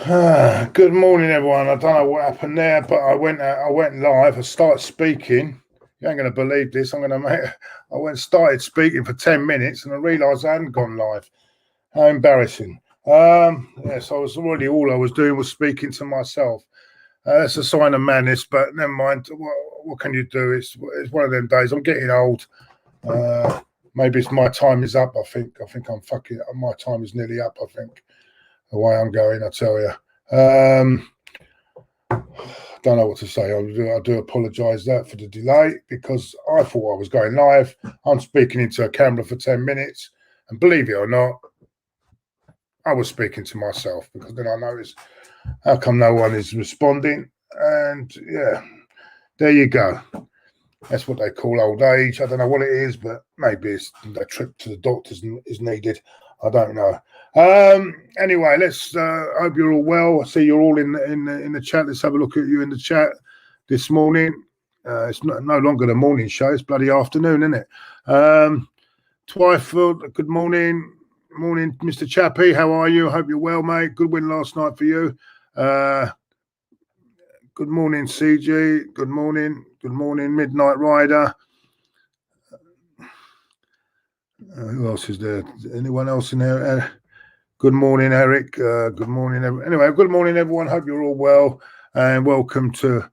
Good morning, everyone. I don't know what happened there, but I went live. I started speaking. You ain't going to believe this. I started speaking for 10 minutes and I realised I hadn't gone live. How embarrassing. Yes, I was already, all I was doing was speaking to myself. That's a sign of madness, but never mind. What can you do? It's one of them days. I'm getting old. Maybe it's my time is up. I think I'm fucking. My time is nearly up. I think the way I'm going, I tell you. Don't know what to say. I do apologise that for the delay because I thought I was going live. I'm speaking into a camera for 10 minutes, and believe it or not, I was speaking to myself because then I noticed how come no one is responding, and yeah, there you go. That's what they call old age. I don't know what it is, but maybe it's a trip to the doctors is needed. I don't know. Anyway, let's hope you're all well. I see you're all in the chat. Let's have a look at you in the chat this morning. It's no longer the morning show. It's bloody afternoon, isn't it? Twyford, good morning. Morning, Mr. Chappie. How are you? I hope you're well, mate. Good win last night for you. Good morning, CG. Good morning. Good morning, Midnight Rider. Who else is there? Anyone else in there? Good morning, Eric. Good morning, everyone. Anyway, good morning, everyone. Hope you're all well and welcome to.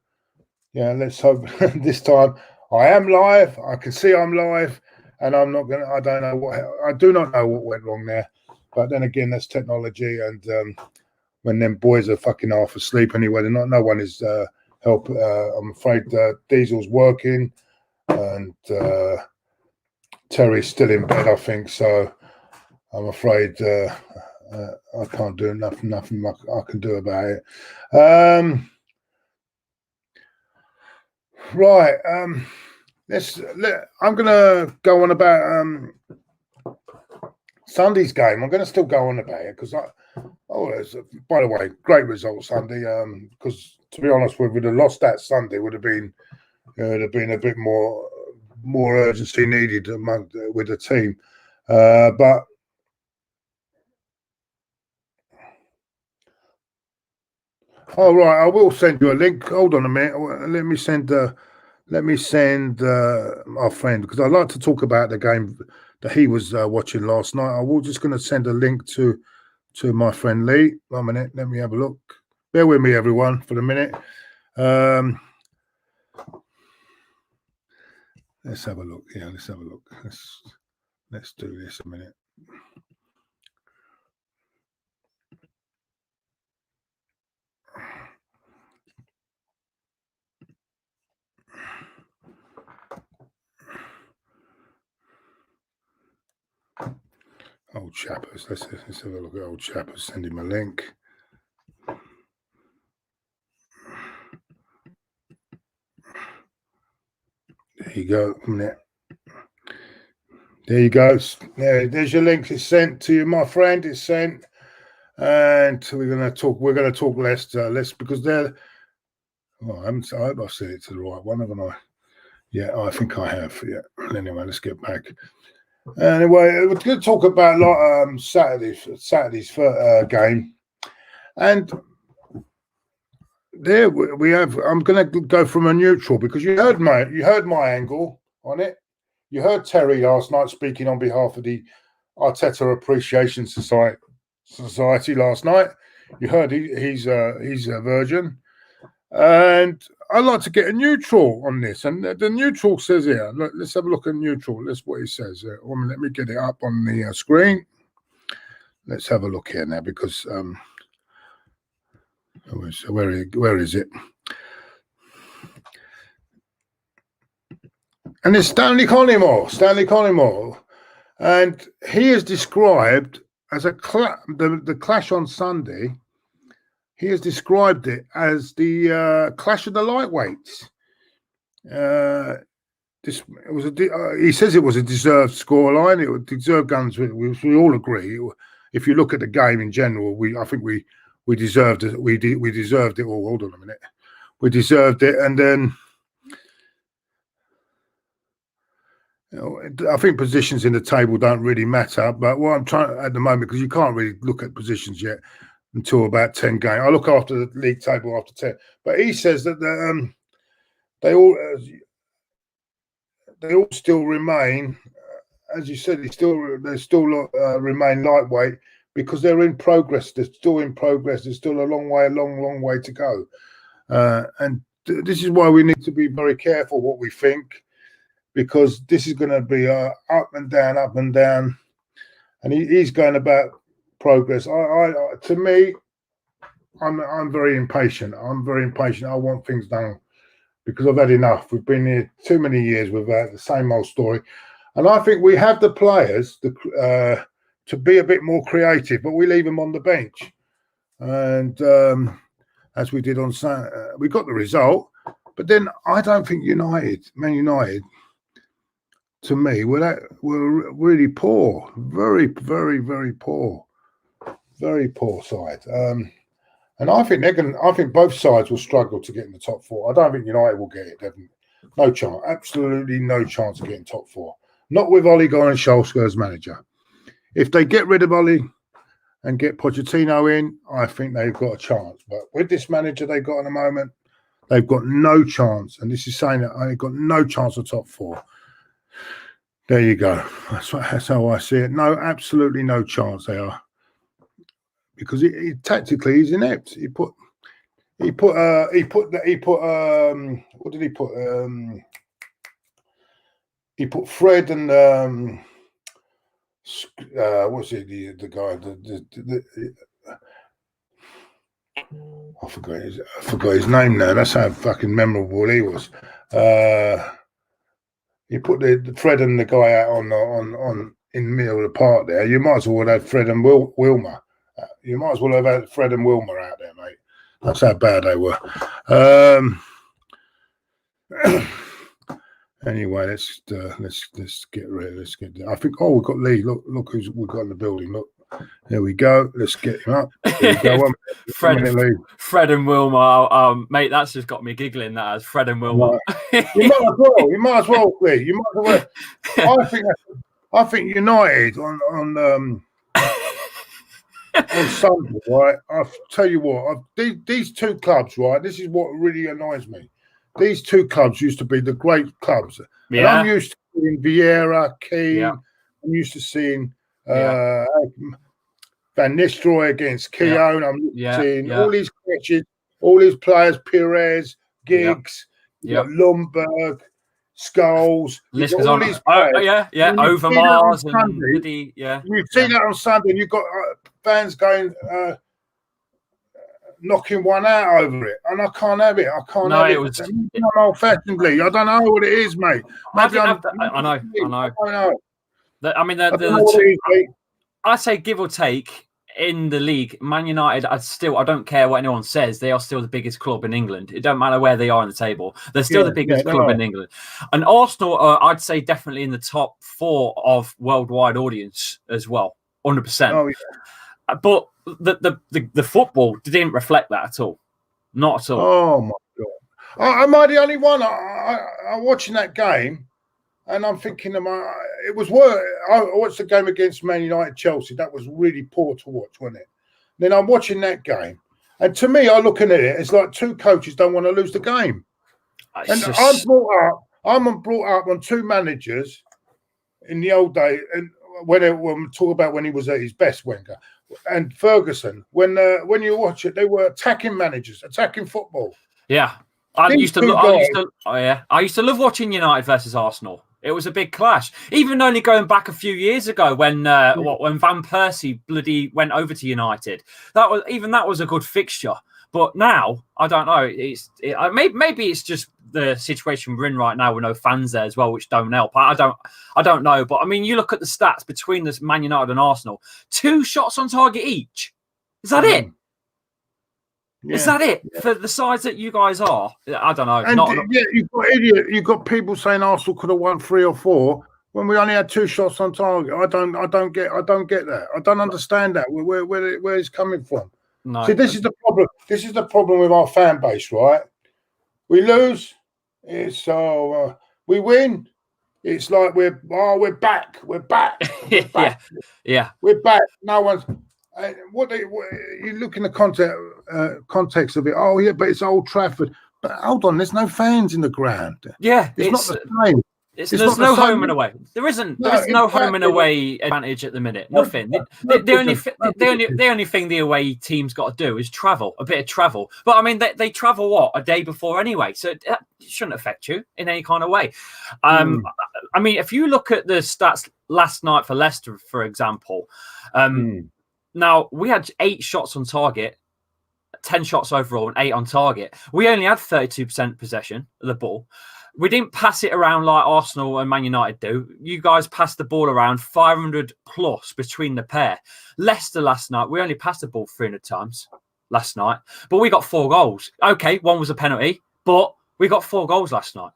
Yeah, let's hope this time I am live. I can see I'm live, and I'm not gonna. I don't know what. I do not know what went wrong there, but then again, that's technology, and when them boys are fucking half asleep anyway, no one is help. I'm afraid Diesel's working, and Terry's still in bed, I think. So I'm afraid I can't do nothing I can do about it. Right. I'm gonna go on about Sunday's game. I'm gonna still go on about it because by the way, great result Sunday. Because to be honest, we would have lost that Sunday. Would have been a bit more urgency needed with the team. But all right, I will send you a link. Hold on a minute. Let me send our friend, because I'd like to talk about the game that he was watching last night. I was just going to send a link to my friend Lee. 1 minute. Let me have a look. Bear with me, everyone, for a minute. Let's have a look. Yeah, let's have a look. Let's do this a minute. Old Chappers. Let's have a look at Old Chappers. Send him a link. There you go. There you go. There's your link. It's sent to you, my friend. It's sent, and we're going to talk Leicester. Because they're. Oh, I hope I said it to the right one, haven't I? Yeah, I think I have. Yeah. Anyway, let's get back. Anyway, we're going to talk about Saturday's game, and there we have. I'm going to go from a neutral because you heard my angle on it. You heard Terry last night speaking on behalf of the Arteta Appreciation Society last night. You heard he's a virgin, and I'd like to get a neutral on this. And the neutral says here, let's have a look at neutral. That's what he says. Let me get it up on the screen. Let's have a look here now because where is it? And it's Stanley Collymore. And he is described as the clash on Sunday. He has described it as the clash of the lightweights. He says it was a deserved scoreline. It was deserved guns. We all agree. If you look at the game in general, I think we deserved it. We deserved it all. Hold on a minute. We deserved it, and then. I think positions in the table don't really matter, but what I'm trying at the moment, because you can't really look at positions yet, until about 10 games. I look after the league table after 10. But he says that they all still remain, as you said, they still remain lightweight because they're in progress. They're still in progress. There's still a long way to go. And this is why we need to be very careful what we think, because this is going to be up and down. And he's going about progress. To me, I'm very impatient. I want things done because I've had enough. We've been here too many years without the same old story. And I think we have the players to be a bit more creative, but we leave them on the bench. And as we did on Saturday, we got the result. But then I don't think Man United, to me, were really poor. Very, very, very poor. Very poor side. And I think I think both sides will struggle to get in the top four. I don't think United will get it, definitely. No chance. Absolutely no chance of getting top four. Not with Ole Gunnar and Solskjaer as manager. If they get rid of Ole and get Pochettino in, I think they've got a chance. But with this manager they've got at the moment, they've got no chance. And this is saying that they've got no chance of top four. There you go. That's how I see it. No, absolutely no chance they are. Because tactically he's inept. What did he put? He put Fred and what's it? The guy. I forgot his name now. That's how fucking memorable he was. You put the Fred and the guy out on in the middle of the park there. You might as well have had Fred and Wilmer. You might as well have had Fred and Wilmer out there, mate. That's how bad they were. Anyway, let's get rid. Let's get. I think. Oh, we've got Lee. Look who's we've got in the building. Look, there we go. Let's get him up. There we go. Fred and Wilmer. Mate, that's just got me giggling. That as Fred and Wilmer. Right. You might as well, Lee. You might as well. I think United on Sunday, right? I'll tell you what. These two clubs, right? This is what really annoys me. These two clubs used to be the great clubs. Yeah. And I'm used to seeing Vieira, Keane. Yeah. I'm used to seeing Van Nistelrooy against Keown. Yeah. I'm used to seeing all these coaches, all these players, Perez, Giggs, Lundberg, Scholes. List goes on. These players. Overmars and you see that on Sunday, and you've got fans going knocking one out over it, and I can't have it. I can't have it. I'm old-fashionedly. I don't know what it is, mate. Maybe I know. I mean, I say give or take in the league, Man United are still, I don't care what anyone says, they are still the biggest club in England. It don't matter where they are on the table. They're still the biggest club in England. And Arsenal are, I'd say, definitely in the top 4 of worldwide audience as well, 100%. Oh, yeah. But the football didn't reflect that at all. Not at all. Oh, my God. Am I the only one? I'm watching that game, and I'm thinking, it was worse. I watched the game against Man United Chelsea. That was really poor to watch, wasn't it? Then I'm watching that game, and to me, I'm looking at it. It's like two coaches don't want to lose the game. And I'm brought up on two managers in the old day, and when we talk about when he was at his best, Wenger and Ferguson. When you watch it, they were attacking managers, attacking football. Yeah. I used to love watching United versus Arsenal. It was a big clash. Even only going back a few years ago when Van Persie bloody went over to United. That was a good fixture. But now I don't know. Maybe it's just the situation we're in right now with no fans there as well, which don't help. I don't know. But I mean, you look at the stats between this Man United and Arsenal. 2 shots on target each. Is that it? Yeah, is that it for the size that you guys are? I don't know. And you've got people saying Arsenal could have won 3 or 4 when we only had 2 shots on target. I don't get that. I don't understand that. Where it's coming from. No. See, this is the problem. This is the problem with our fan base, right? We lose, it's we win. It's like we're back. We're back. Yeah. We're back. No one's. You look in the context of it. Oh yeah, but it's Old Trafford. But hold on, there's no fans in the ground. Yeah, it's not the same. There's no home and away. There is no home and away advantage at the minute. Nothing. The only thing the away team's got to do is travel, a bit of travel. But I mean, they travel what, a day before anyway, so it shouldn't affect you in any kind of way. I mean, if you look at the stats last night for Leicester, for example, now we had 8 shots on target, 10 shots overall, and 8 on target. We only had 32% possession of the ball. We didn't pass it around like Arsenal and Man United do. You guys passed the ball around 500 plus between the pair. Leicester last night, we only passed the ball 300 times last night, but we got 4 goals. Okay, 1 was a penalty, but we got 4 goals last night.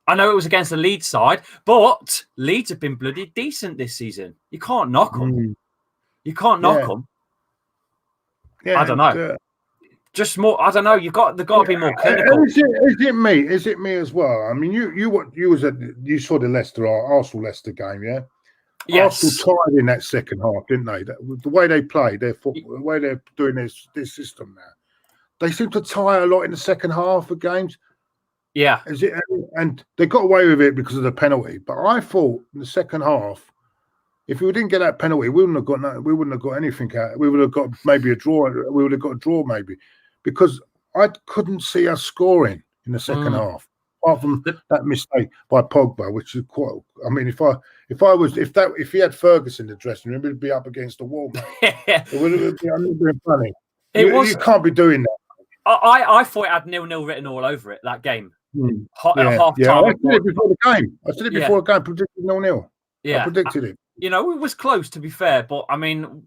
I know it was against the Leeds side, but Leeds have been bloody decent this season. You can't knock them. You can't knock them. Yeah, I don't know. Just more. I don't know. They've got to be more clinical. Is it me? Is it me as well? I mean, you saw the Arsenal Leicester game, yeah? Yes. Arsenal tied in that second half, didn't they? The way they play, their football, the way they're doing this system now, they seem to tie a lot in the second half of games. Yeah. And they got away with it because of the penalty. But I thought in the second half, if we didn't get that penalty, we wouldn't have got anything out. We would have got maybe a draw. We would have got a draw maybe, because I couldn't see us scoring in the second half, apart from that mistake by Pogba, which is quite. I mean, if he had Ferguson in the dressing room, he'd be up against the wall, mate. It would have been funny. You can't be doing that. I thought it had 0-0 written all over it, that game. Half time. I said it before the game. The game, predicted 0-0. Yeah. I predicted it. You know, it was close, to be fair, but I mean,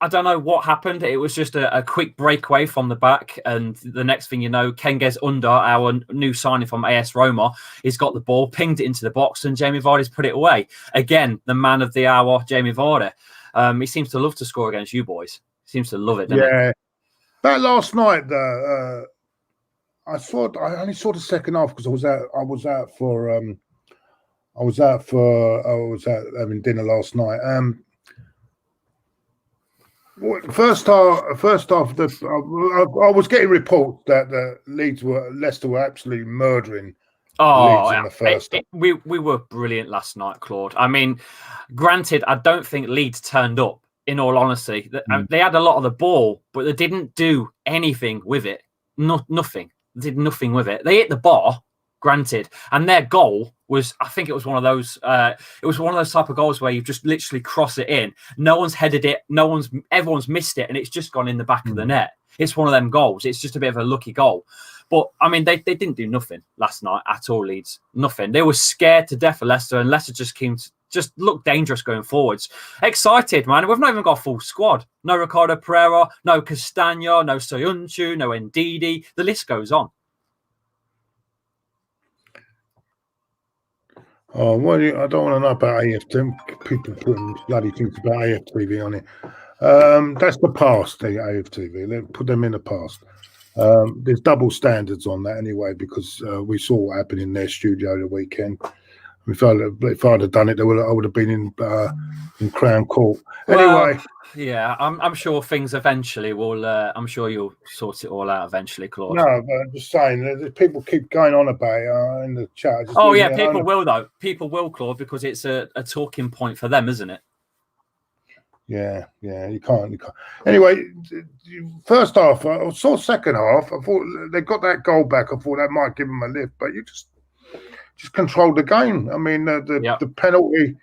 I don't know what happened. It was just a quick breakaway from the back, and the next thing you know, Kenges Under, our new signing from AS Roma, he's got the ball, pinged it into the box, and Jamie Vardy's put it away. Again, the man of the hour, Jamie Vardy. He seems to love to score against you boys. He seems to love it, doesn't he? That last night, I only saw the second half because I was out having dinner last night. First half, I was getting reports that Leicester were absolutely murdering Leeds in the first half. We were brilliant last night, Claude. I mean, granted, I don't think Leeds turned up. In all honesty, they had a lot of the ball, but they didn't do anything with it. Nothing. They did nothing with it. They hit the bar, granted, and their goal was, I think it was one of those. It was one of those type of goals where you just literally cross it in. No one's headed it. Everyone's missed it, and it's just gone in the back of the net. It's one of them goals. It's just a bit of a lucky goal. But I mean, they didn't do nothing last night at all. Leeds, nothing. They were scared to death of Leicester, and Leicester just looked dangerous going forwards. Excited, man. We've not even got a full squad. No Ricardo Pereira, no Castagna, no Soyuncu, no Ndidi. The list goes on. Oh, well, I don't want to know about AFTV. People putting bloody things about AFTV on it. That's the past, the AFTV. They put them in the past. There's double standards on that anyway, because we saw what happened in their studio the weekend. If I'd have done it, I would have been in Crown Court. Anyway, yeah, I'm sure things eventually will. I'm sure you'll sort it all out eventually, Claude. No, but I'm just saying, people keep going on about it in the chat. People will though. People will, Claude, because it's a talking point for them, isn't it? Yeah, you can't. Anyway, first half, I saw second half. I thought they got that goal back. I thought that might give them a lift, but you just controlled the game. I mean, the penalty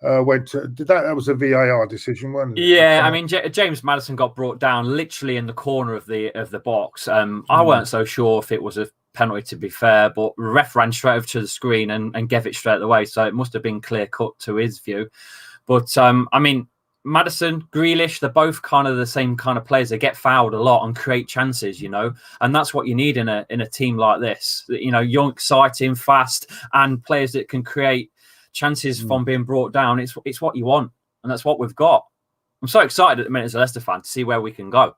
went to, that was a VAR decision, wasn't it? Yeah, I mean, James Maddison got brought down literally in the corner of the box. I weren't so sure if it was a penalty, to be fair, but ref ran straight over to the screen and gave it straight away, so it must have been clear cut to his view. But I mean, Maddison, Grealish, they're both kind of the same kind of players. They get fouled a lot and create chances, and that's what you need in a team like this. Young, exciting, fast, and players that can create chances from being brought down. It's what you want, and that's what we've got. I'm so excited at the minute as a Leicester fan to see where we can go.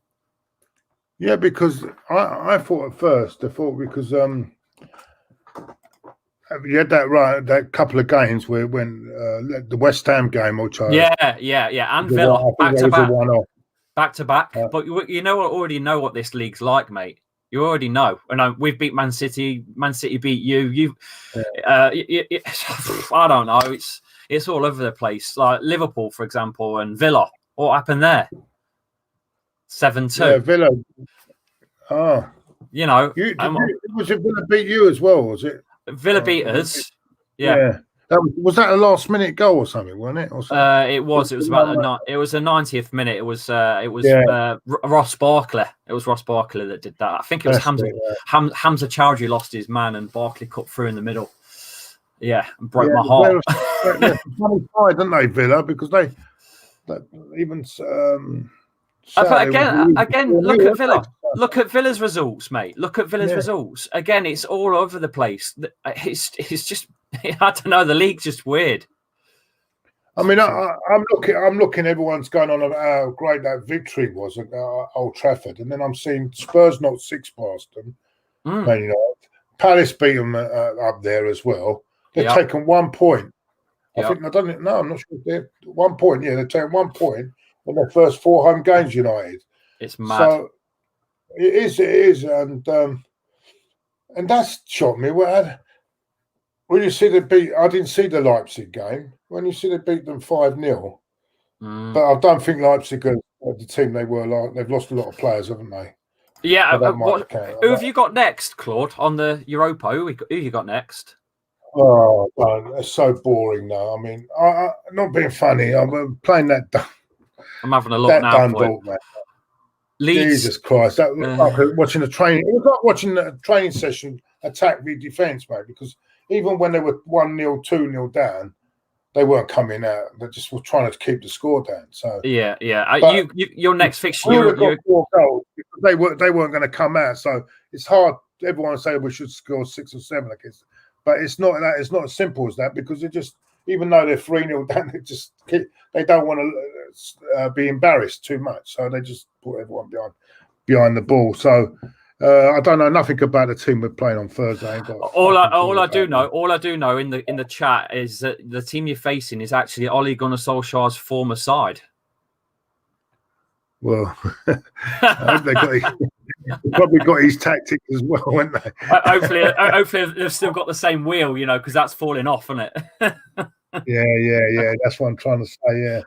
Yeah, because I thought at first, because You had that right. That couple of games where when the West Ham game, which yeah, and Villa back to back. Back to back, but already know what this league's like, mate. You already know. And we've beat Man City. Man City beat you. I don't know. It's all over the place. Like Liverpool, for example, and Villa. What happened there? 7-2. Yeah, Villa. Oh, was it Villa beat you as well? Was it Villa beat us? Yeah. Was that a last minute goal or something, wasn't it? It was. It was about it was the 90th minute. It was Ross Barkley. It was Ross Barkley that did that. I think it was Hamza Chowdhury lost his man and Barkley cut through in the middle. Yeah, and broke my heart. They're funny side, didn't they, Villa? Because they even. But again, look at Villa. Look at Villa's results, mate. Look at Villa's results. Again, it's all over the place. It's just. I don't know. The league's just weird. I mean, I'm looking. Everyone's going on about how great that victory was at Old Trafford, and then I'm seeing Spurs not 6 past them. Man United, Palace beat them up there as well. They've taken 1 point. I'm not sure. They're 1 point. Yeah, they've taken 1 point on their first 4 home games. United. It's mad. So it is, and that's shocked me. When you see I didn't see the Leipzig game. When you see they beat them 5-0, but I don't think Leipzig are the team they were like. They've lost a lot of players, haven't they? Yeah. Who have you got next, Claude, on the Europa? Who you got next? Oh, it's so boring now. I mean, I'm not being funny. I'm playing that. I'm having a look now. Man. Jesus Christ! That was like watching a training. It was like watching a training session attack the defence, mate. Because even when they were 1-0, 2-0 down, they weren't coming out. They just were trying to keep the score down. So yeah. Your next fixture, we got 4 goals because they weren't going to come out. So it's hard. Everyone say we should score 6 or 7 against, but it's not that. It's not as simple as that because even though they're 3-0 down, they don't want to be embarrassed too much. So they just put everyone behind the ball. So. I don't know nothing about the team we're playing on Thursday. All I do know in the chat is that the team you're facing is actually Ole Gunnar Solskjaer's former side. Well, I hope they probably got his tactics as well, haven't they? hopefully they've still got the same wheel, because that's falling off, isn't it? Yeah. That's what I'm trying to say. Yeah.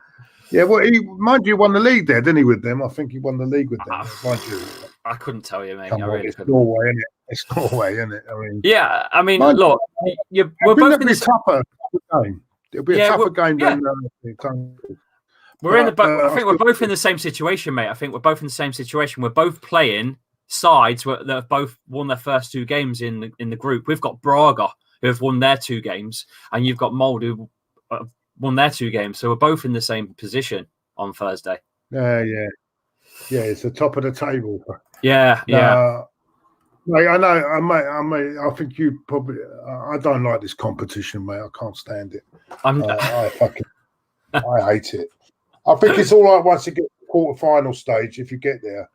Yeah, well, mind you, won the league there, didn't he, with them? I think he won the league with them, mind you. I couldn't tell you, mate. It's Norway, isn't it? It's Norway, isn't it? I mean, look, we're both in this tougher game. It'll be a tougher game than we're in the. I think we're both in the same situation, mate. I think we're both in the same situation. We're both playing sides that have both won their first 2 games in the group. We've got Braga, who have won their 2 games, and you've got Molde, who won their 2 games, so we're both in the same position on Thursday. Yeah, it's the top of the table. Yeah. Mate, I know, I think you probably. I don't like this competition, mate. I can't stand it. I hate it. I think it's all right once you get to the quarter-final stage. If you get there,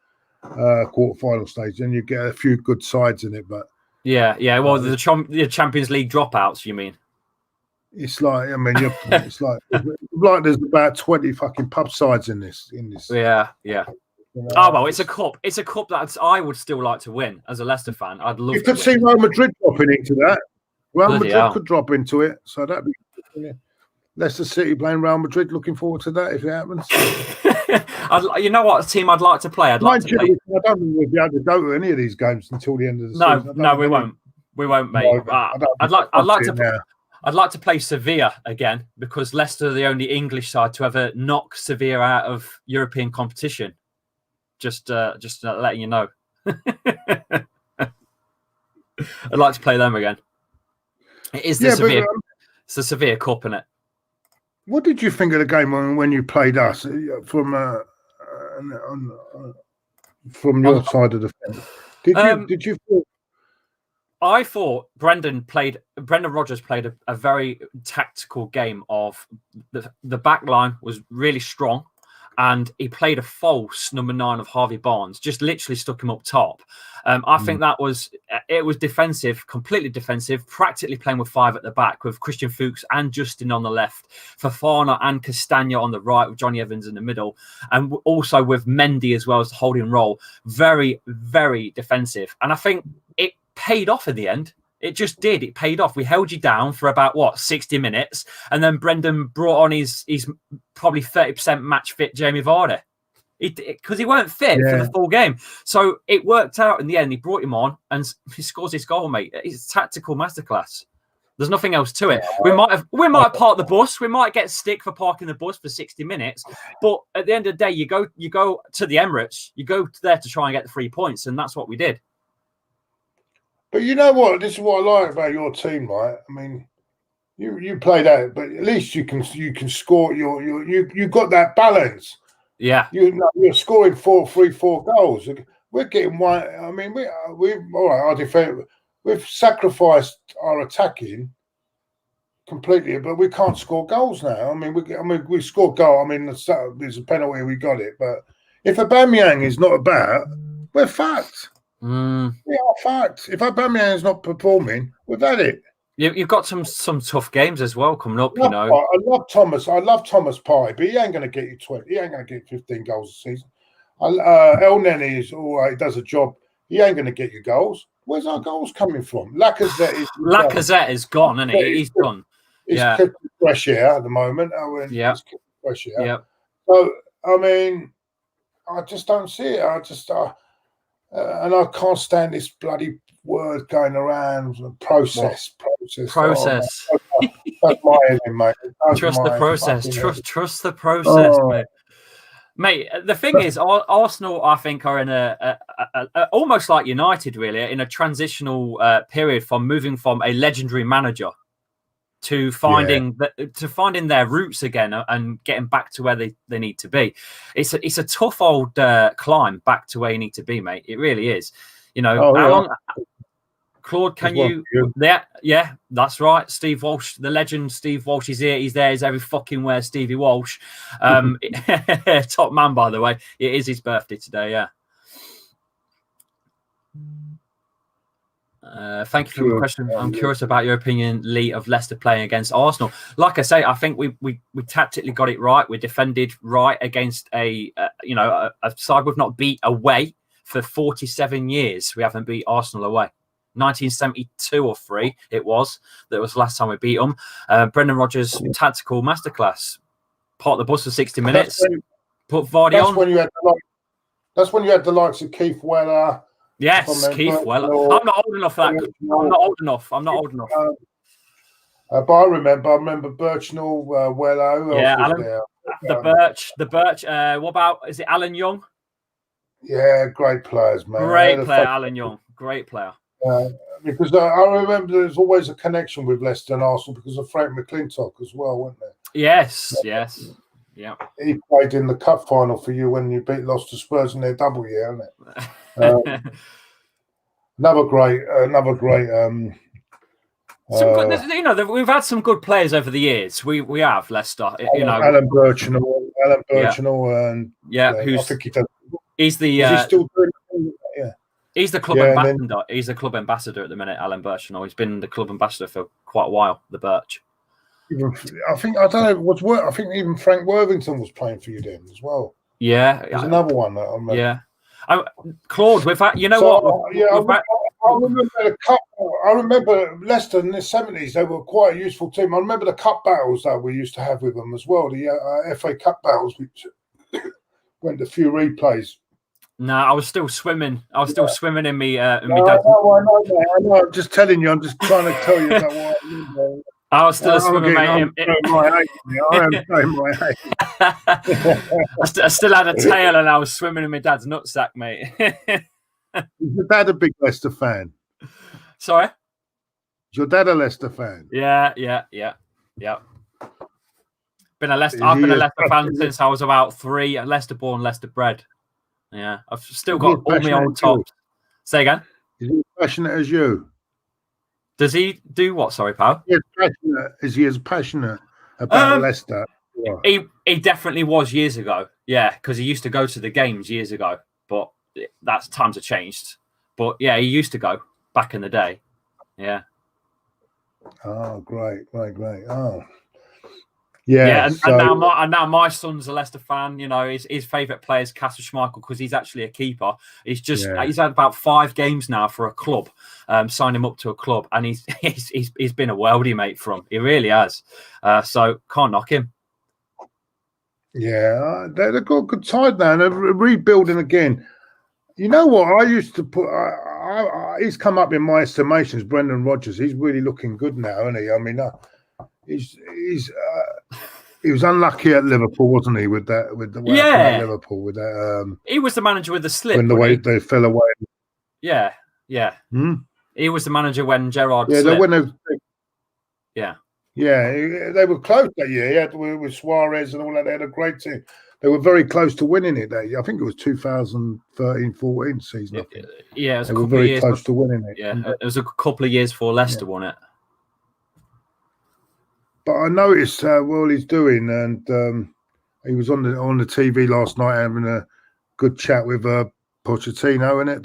quarter-final stage, then you get a few good sides in it. But yeah. Well, the Champions League dropouts, you mean? It's like, I mean, it's like there's about 20 fucking pub sides in this. Yeah. Oh well, it's a cup. It's a cup that I would still like to win as a Leicester fan. I'd love. You could see Real Madrid dropping into that. Real Madrid could drop into it, so that'd be. Leicester City playing Real Madrid. Looking forward to that if it happens. You know what team I'd like to play? I don't think we'll be able to go to any of these games until the end of the season. No, we won't. We won't, mate. I'd like to play Sevilla again because Leicester are the only English side to ever knock Sevilla out of European competition. Just letting you know. I'd like to play them again. It is the Sevilla. It's the Sevilla Cup, isn't it? What did you think of the game when you played us from your side of the fence? Did you feel? I thought Brendan Rodgers played a very tactical game of the back line was really strong and he played a false number 9 of Harvey Barnes, just literally stuck him up top. I think it was defensive, completely defensive, practically playing with 5 at the back with Christian Fuchs and Justin on the left, Fofana and Castagna on the right with Johnny Evans in the middle, and also with Mendy as well as the holding role. Very, very defensive. And I think it paid off in the end. It just did. It paid off. We held you down for about 60 minutes, and then Brendan brought on his probably 30% match fit Jamie Vardy, because he weren't fit for the full game. So it worked out in the end. He brought him on, and he scores his goal, mate. It's a tactical masterclass. There's nothing else to it. We might have parked the bus. We might get stick for parking the bus for 60 minutes. But at the end of the day, you go to the Emirates. You go there to try and get the 3 points, and that's what we did. But you know what? This is what I like about your team, right? I mean, you play that, but at least you can score. You got that balance. Yeah, you're scoring 4 goals. We're getting one. I mean, we all right. Our defense, we've sacrificed our attacking completely, but we can't score goals now. I mean, we scored goal. I mean, there's a penalty. We got it, but if Aubameyang is not about, we're fucked. We are fucked. If Aubameyang is not performing, we've had it. You've got some tough games as well coming up. I love Thomas. I love Thomas Partey, but he ain't going to get you 20. He ain't going to get 15 goals a season. El Neni is all right. He does a job. He ain't going to get you goals. Where's our goals coming from? Lacazette is gone, isn't he? He's gone. He's fresh air at the moment. Yeah. Fresh air. Yeah. So I mean, I just don't see it. And I can't stand this bloody word going around. Process. Process. That's my enemy, mate. Trust the process. Trust the process, mate. Mate, the thing is, Arsenal, I think, are in a almost like United, really, in a transitional period from moving from a legendary manager to finding their roots again and getting back to where they need to be. It's a tough old climb back to where you need to be, mate. It really is. You know, how long, Claude, can you? Yeah, that's right. Steve Walsh, the legend. Steve Walsh is here. He's there. He's every fucking where. Stevie Walsh, top man, by the way. It is his birthday today. Yeah. Thank you for the question. I'm curious about your opinion, Lee, of Leicester playing against Arsenal. Like I say, I think we tactically got it right. We defended right against a side we've not beat away for 47 years. We haven't beat Arsenal away. 1972 or 3 it was. That was the last time we beat them. Brendan Rodgers tactical masterclass. Park the bus for 60 minutes. Put Vardy on. That's when you had the likes of Keith Weller. Yes, Keith Weller. I'm not old enough for that. I'm not old enough. But I remember Birchnell, Weller. Alan, the Birch. What about, is it Alan Young? Yeah, great players, man. Great player, Alan Young. Great player. Because I remember there's always a connection with Leicester and Arsenal because of Frank McClintock as well, wasn't there? Yes. Yeah. He played in the cup final for you when you lost to Spurs in their double year, isn't it? Another great. We've had some good players over the years. We have Leicester. Alan Birchnell, and I think he does. He's the. Is he still doing? He's the club ambassador. He's the club ambassador at the minute, Alan Birchnell. He's been the club ambassador for quite a while. The Birch. I think even Frank Worthington was playing for you then as well. Yeah, there's another one that I remember. Yeah, Claude. We've had, I remember Leicester in the 70s. They were quite a useful team. I remember the cup battles that we used to have with them as well. The FA Cup battles, which went a few replays. No, I was still swimming. Swimming in me. I know. I'm just telling you. I'm just trying to tell you about what I remember. I was still a swimmer, mate. I am showing my age. I still had a tail and I was swimming in my dad's nutsack, mate. Is your dad a big Leicester fan? Sorry? Is your dad a Leicester fan? Yeah. I've been a Leicester fan since I was about 3. Leicester born, Leicester bred. Yeah, I've still got all my old tops. Say again? Is he as passionate as you? Does he do what? Sorry, pal. Is he as passionate about Leicester? He definitely was years ago. Yeah, because he used to go to the games years ago. But that's times have changed. But yeah, he used to go back in the day. Yeah. Oh, great. Oh. Yeah, and now my son's a Leicester fan. You know, his favourite player is Casper Schmeichel because he's actually a keeper. He's had about 5 games now for a club, signed him up to a club, and he's been a worldie, mate. He really has. So can't knock him. Yeah, they've got a good side now, and they're rebuilding again. You know what? I used to put. He's come up in my estimations. Brendan Rodgers. He's really looking good now, isn't he? I mean, he was unlucky at Liverpool, wasn't he? With the way at Liverpool with that. He was the manager with the slip when the way they fell away. Yeah. He was the manager when Gerrard. Yeah, slipped. They were close that year. Yeah, with Suarez and all that. They had a great team. They were very close to winning it that year. I think it was 2013-14 season. Yeah, it was they were very close to winning it. Yeah, it was a couple of years before Leicester won it. But I noticed how well he's doing, and he was on the TV last night having a good chat with Pochettino, innit?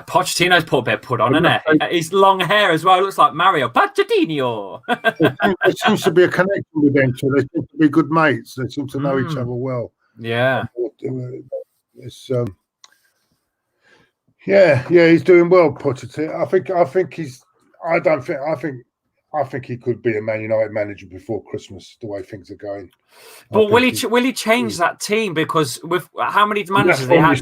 Pochettino's put a bit of put on, isn't it? His long hair as well looks like Mario Pochettino. There seems to be a connection with them two. They seem to be good mates. They seem to know each other well. Yeah. It's he's doing well, Pochettino. I think he could be a Man United manager before Christmas, the way things are going. But will he change that team? Because with how many managers they had?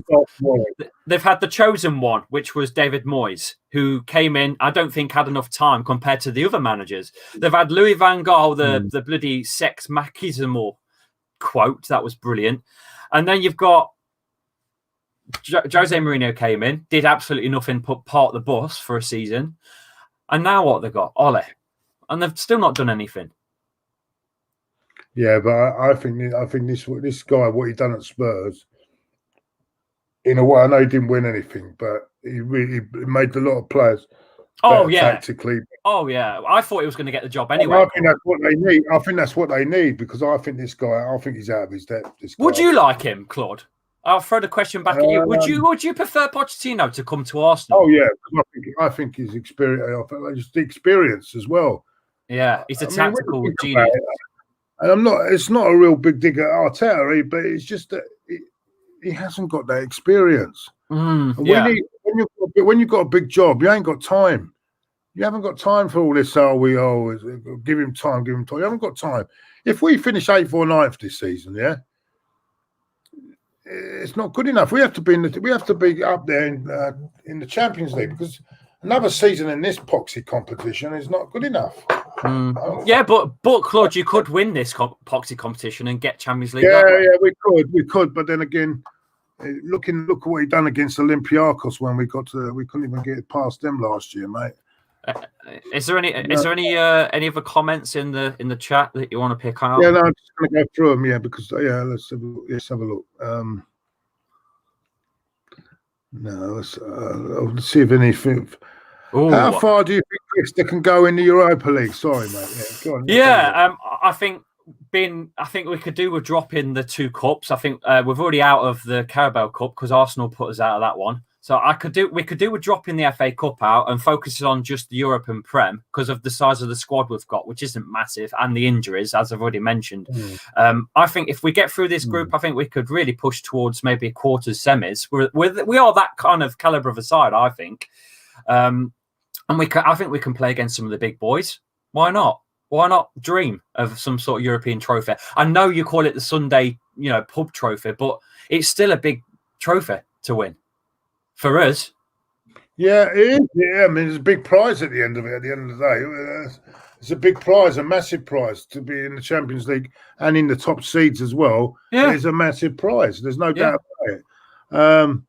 They've had the chosen one, which was David Moyes, who came in, I don't think had enough time compared to the other managers. They've had Louis van Gaal, the bloody sex machismo quote. That was brilliant. And then you've got Jose Mourinho came in, did absolutely nothing, put part of the bus for a season. And now what they got? Ole. And they've still not done anything. Yeah, but I think this guy, what he done at Spurs, in a way, I know he didn't win anything, but he really made a lot of players. Tactically. Oh yeah, I thought he was going to get the job anyway. I think that's what they need. I think that's what they need because I think this guy. I think he's out of his depth. Would you like him, Claude? I'll throw the question back at you. Would you prefer Pochettino to come to Arsenal? Oh yeah, I think his experience, just the experience as well. Yeah, he's a tactical genius. And it's not a real big dig at Arteta, but it's just that he hasn't got that experience. When you've got a big job, you ain't got time. You haven't got time for all this. Give him time. You haven't got time. If we finish 8th or 9th this season, it's not good enough. We have to be up there in the Champions League because another season in this poxy competition is not good enough. Yeah, but Claude, you could win this poxy competition and get Champions League. Yeah, we could. But then again, look at what he done against Olympiacos when we couldn't even get past them last year, mate. Is there any other comments in the chat that you want to pick out? Yeah, no, I'm just going to go through them. Yeah, because let's have a look. Let's see if anything. Ooh. How far do you think Leicester can go in the Europa League? Sorry, mate. Go on. I think we could do a drop in the 2 cups. I think we're already out of the Carabao Cup because Arsenal put us out of that one. So we could do a drop in the FA Cup out and focus on just the Europe and Prem because of the size of the squad we've got, which isn't massive, and the injuries, as I've already mentioned. I think if we get through this group, I think we could really push towards maybe quarters, semis. We are that kind of caliber of a side, I think. And I think we can play against some of the big boys. Why not? Why not dream of some sort of European trophy? I know you call it the Sunday, pub trophy, but it's still a big trophy to win for us. Yeah, it is. Yeah, I mean, it's a big prize at the end of it. At the end of the day, it's a big prize, a massive prize to be in the Champions League and in the top seeds as well. Yeah, it's a massive prize. There's no doubt about it.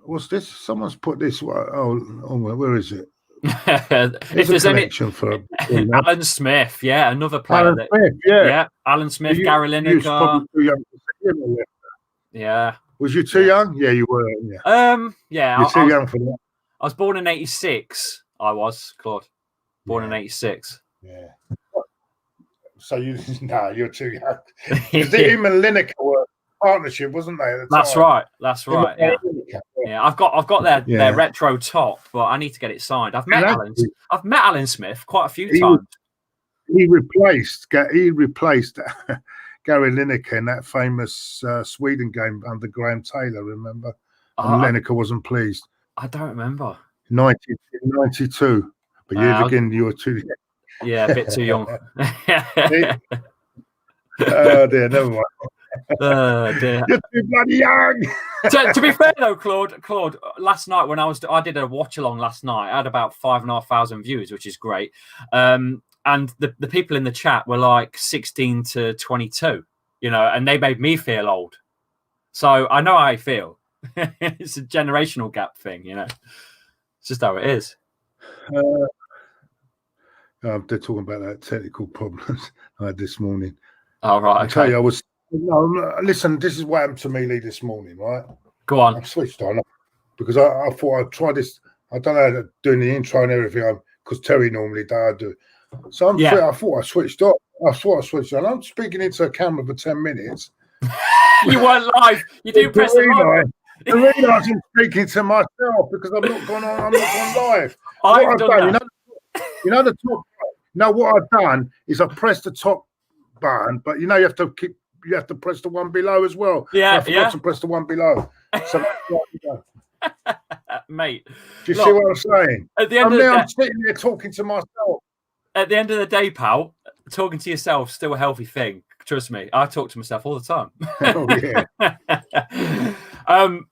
What's this? Someone's put this. Oh, where is it? If there's any for Alan Smith, another player. Alan Smith, Alan Smith, Gary Lineker. Yeah. Was you too young? Yeah, you were. Yeah. You're too young for that. I was born in '86. I was, Claude. Born in '86. Yeah. So you're too young. Because him and Lineker were partnership, wasn't they? At the That's time? right. That's right. Yeah. Yeah. I've got their retro top, but I need to get it signed. I've met Alan Smith quite a few times. He replaced Gary Lineker in that famous Sweden game under Graham Taylor. Remember? And Lineker wasn't pleased. I don't remember. 92. But you were too young. Yeah, a bit too young. Oh dear, never mind. Oh dear. You're too bloody young. To be fair though, Claude, last night when I did a watch along last night, I had about 5,500 views, which is great. And the people in the chat were like 16 to 22, and they made me feel old. So I know how I feel. It's a generational gap thing, It's just how it is. They're talking about that technical problems I had this morning. Oh, right. I tell you, listen, this is what happened to me, Lee, this morning, right? Go on. I switched on because I thought I'd try this. I don't know how to do the intro and everything because Terry normally does. I do. So I thought I switched off. I'm speaking into a camera for 10 minutes. You weren't live. You didn't press the live. The reason I'm speaking to myself because I'm not gone live. I've done that. The top. What I've done is I pressed the top button, but you have to press the one below as well. Yeah, I forgot to press the one below. So that's what we go. Mate. Do you see what I'm saying? At the end I'm sitting there talking to myself. At the end of the day, pal, talking to yourself is still a healthy thing. Trust me, I talk to myself all the time. Oh yeah.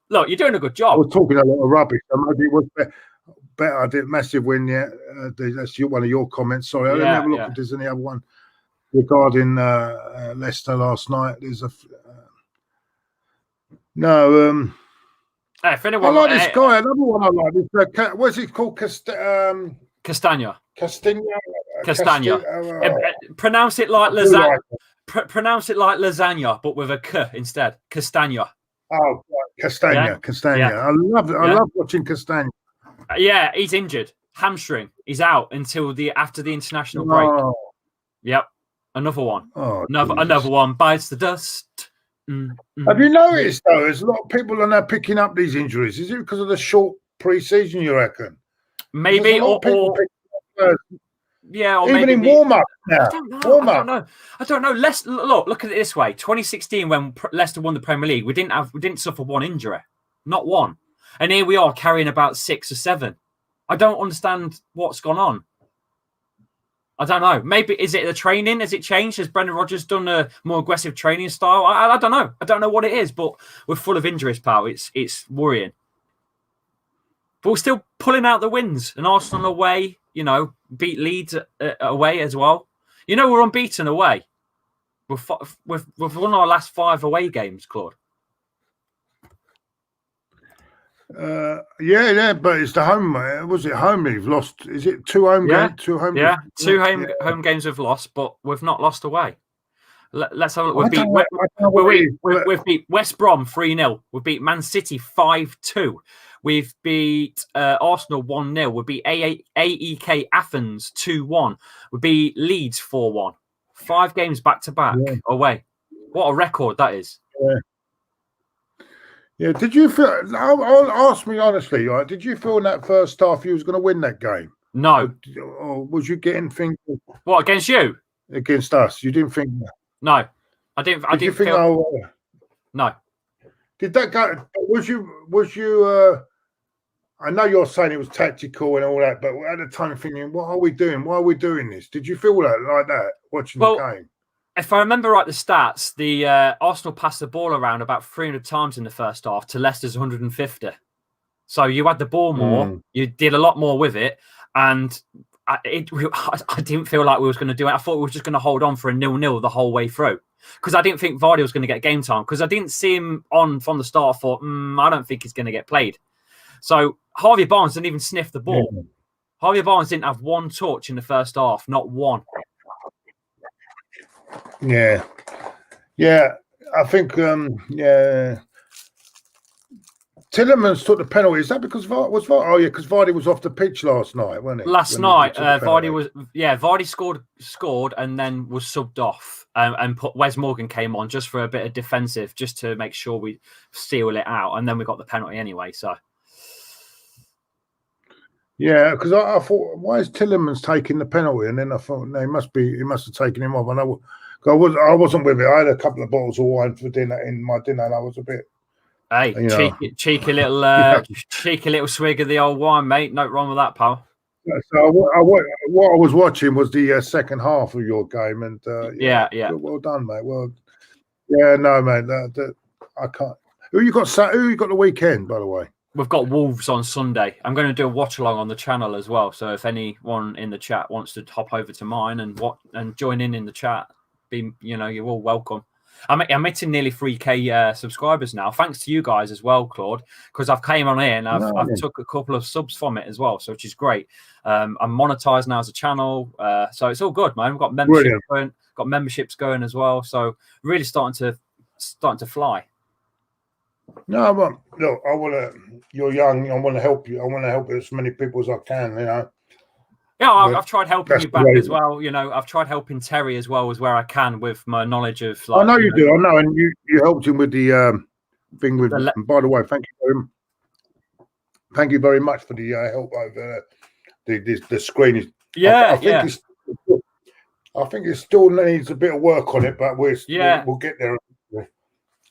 Look, you're doing a good job. I was talking a lot of rubbish. So maybe it was better. I did massive win. Yeah, that's one of your comments. Sorry, I didn't have a look if there's any other one regarding Leicester last night. There's a no. If anyone, I like this guy. Another one I like is what's it called? Castagna. Castagna. Pronounce it like lasagna. Pronounce it like lasagna, but with a k instead. Castagna. Oh, Castagna. Yeah. I love watching Castagna. Yeah, he's injured. Hamstring. He's out until after the international break. Oh. Yep. Another one. Oh, another one bites the dust. Have you noticed though? There's a lot of people are now picking up these injuries. Is it because of the short pre-season? You reckon? Maybe or yeah, or even maybe in warm-up now. I don't know. Look at it this way. 2016, when Leicester won the Premier League, we didn't suffer one injury, not one, and here we are carrying about 6 or 7. I don't understand what's gone on. I don't know. Maybe is it the training? Has it changed? Has Brendan Rodgers done a more aggressive training style? I don't know. I don't know what it is, but we're full of injuries, pal. It's worrying. But we're still pulling out the wins. And Arsenal away, beat Leeds away as well. We're unbeaten away. We've won our last 5 away games, Claude. Yeah, but it's the home. Was it home we've lost? Is it 2 home games? 2 home. Yeah, 2 home games we've lost, but we've not lost away. Let's have a look. We've beat West Brom 3-0. We beat Man City 5-2. We've beat Arsenal 1-0. We beat AEK Athens 2-1. We beat Leeds 4-1. 5 games back to back away. What a record that is. Yeah. Did you feel? I'll ask me honestly. Right? Did you feel in that first half you was going to win that game? No. Or was you getting things? What, against you? Against us? You didn't think? No, I didn't. I didn't feel. No. Did that go? Was you? I know you're saying it was tactical and all that, but at the time thinking, what are we doing? Why are we doing this? Did you feel like that watching the game? If I remember right, the stats, the Arsenal passed the ball around about 300 times in the first half to Leicester's 150. So you had the ball more, you did a lot more with it, and I didn't feel like we was going to do it. I thought we were just going to hold on for a 0-0 the whole way through because I didn't think Vardy was going to get game time because I didn't see him on from the start. I thought, I don't think he's going to get played. So Harvey Barnes didn't even sniff the ball. Yeah. Harvey Barnes didn't have one touch in the first half, not one. Yeah. I think, Tillemans took the penalty. Is that because Vardy? Oh yeah, because Vardy was off the pitch last night, wasn't he? Last night, Vardy scored and then was subbed off, and Wes Morgan came on just for a bit of defensive, just to make sure we seal it out, and then we got the penalty anyway. So yeah, because I thought, why is Tillemans taking the penalty? And then I thought, no, he must have taken him off. And I wasn't with it. I had a couple of bottles of wine for dinner in my dinner, and I was a bit. Hey, cheeky little swig of the old wine, mate. No wrong with that, pal. So what I was watching was the second half of your game, and yeah. Well done, mate. Well, yeah, no, mate. I can't. Who you got the weekend, by the way? We've got Wolves on Sunday. I'm going to do a watch along on the channel as well. So if anyone in the chat wants to hop over to mine and join in the chat, you're all welcome. I'm hitting nearly 3K subscribers now, thanks to you guys as well, Claude, because I've came on here and I've took a couple of subs from it as well, so which is great. I'm monetized now as a channel, so it's all good, man. We've got memberships going as well, so really starting to fly. No, look, you're young. I want to help you. I want to help as many people as I can. Yeah, I've tried helping you back as well. I've tried helping Terry as well as where I can with my knowledge of. I know you do. I know, and you helped him with the thing with. And by the way, thank you very much for the help over the screen. Yeah, I think it still needs a bit of work on it, but we'll get there.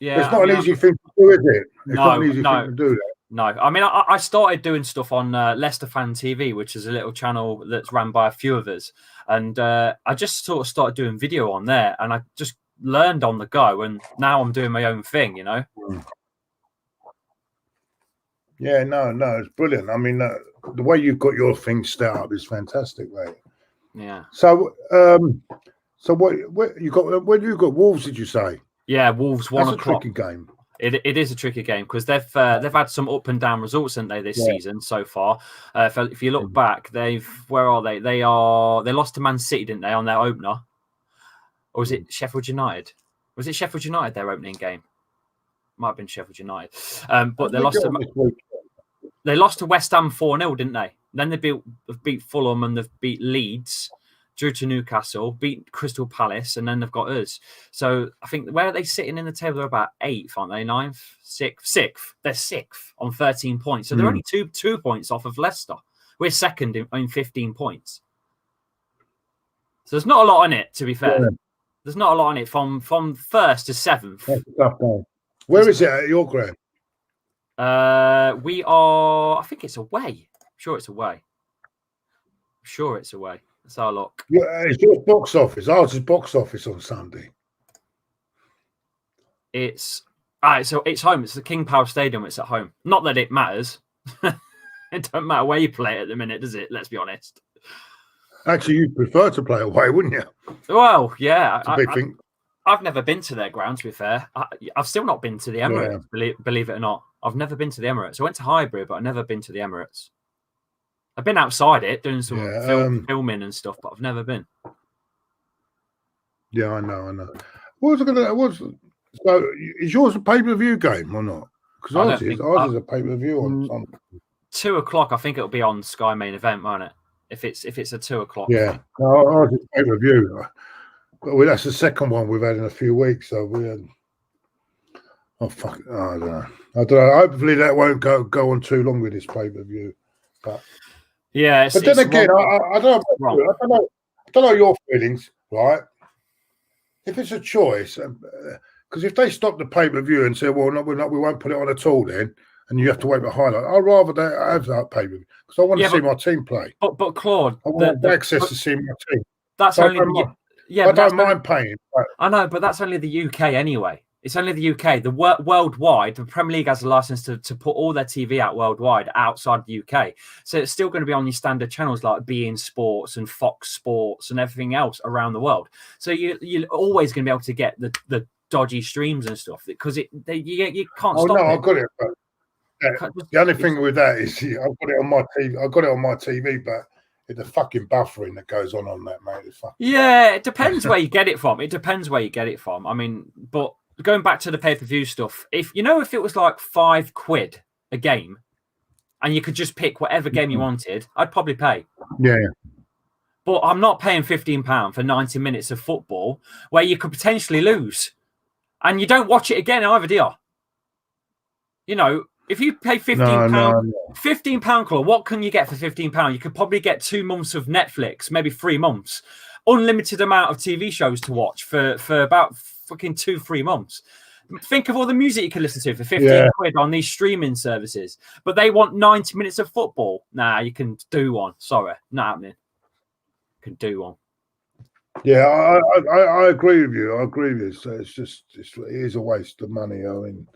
Yeah, it's not an easy thing to do, is it? It's not an easy thing to do that. No, I mean, I started doing stuff on Leicester Fan TV, which is a little channel that's run by a few of us. And I just sort of started doing video on there, and I just learned on the go. And now I'm doing my own thing, Yeah, no, it's brilliant. I mean, the way you've got your thing set up is fantastic, mate. Yeah. So, what you got? Where you got Wolves? Did you say? Yeah, Wolves 1 o'clock. Tricky game. It is a tricky game because they've had some up and down results, haven't they, this season so far? If you look back, where are they? They lost to Man City, didn't they, on their opener? Or was it Sheffield United? Was it Sheffield United their opening game? Might have been Sheffield United, but they lost to West Ham 4-0, didn't they? Then they beat Fulham and they've beat Leeds. Drew to Newcastle, beat Crystal Palace, and then they've got us. So I think, where are they sitting in the table? They're about 8th, aren't they? 9th? 6th? They're 6th on 13 points. So they're only two points off of Leicester. We're second in 15 points. So there's not a lot on it, to be fair. Yeah. There's not a lot on it from 1st to 7th. That's a tough game. Where is it at your ground? We are, I think it's away. I'm sure it's away. Let's have a look. It's your box office. Ours is box office on Sunday. It's so it's home. It's the King Power Stadium. It's at home. Not that it matters. It don't matter where you play at the minute, does it? Let's be honest. Actually, you'd prefer to play away, wouldn't you? Well, yeah. It's a big thing. I've never been to their ground, to be fair. I've still not been to the Emirates, believe it or not. I've never been to the Emirates. I went to Highbury, but I've never been to the Emirates. I've been outside it doing some filming and stuff, but I've never been. Yeah, I know. So is yours a pay-per-view game or not? Because ours is a pay-per-view on Sunday. 2 o'clock, I think it'll be on Sky Main Event, won't it? If it's a 2 o'clock. Yeah, ours is pay-per-view. But that's the second one we've had in a few weeks. So we had. Oh fuck! I don't know. Hopefully that won't go on too long with this pay-per-view. But yeah, but then again, I don't know your feelings, right? If it's a choice, because if they stop the pay-per-view and say, "Well, no, we won't put it on at all," then, and you have to wait for highlight, I'd rather have that pay-per-view because I want to see my team play. But Claude, I want access to see my team. That's so only I don't mind paying. But I know, but that's only the UK anyway. It's only the UK. The worldwide, the Premier League has a license to put all their TV out worldwide outside the UK. So it's still going to be on your standard channels like beIN Sports and Fox Sports and everything else around the world. So you're always going to be able to get the dodgy streams and stuff because you can't stop it. I got it. But the only thing with that is I've got it on my TV. I've got it on my TV, but it's the fucking buffering that goes on that, mate. Yeah, it depends where you get it from. I mean, but going back to the pay-per-view stuff, if it was like £5 a game, and you could just pick whatever game you wanted, I'd probably pay. Yeah. But I'm not paying £15 for 90 minutes of football where you could potentially lose. And you don't watch it again either, do you? You know, if you pay £15, £15, Claude, what can you get for £15? You could probably get 2 months of Netflix, maybe 3 months. Unlimited amount of TV shows to watch for about fucking 2-3 months. Think of all the music you can listen to for 15 quid on these streaming services. But they want 90 minutes of football. Nah, you can do one. Sorry, not happening. Can do one. Yeah, I agree with you. I agree with you. So it is a waste of money. I mean,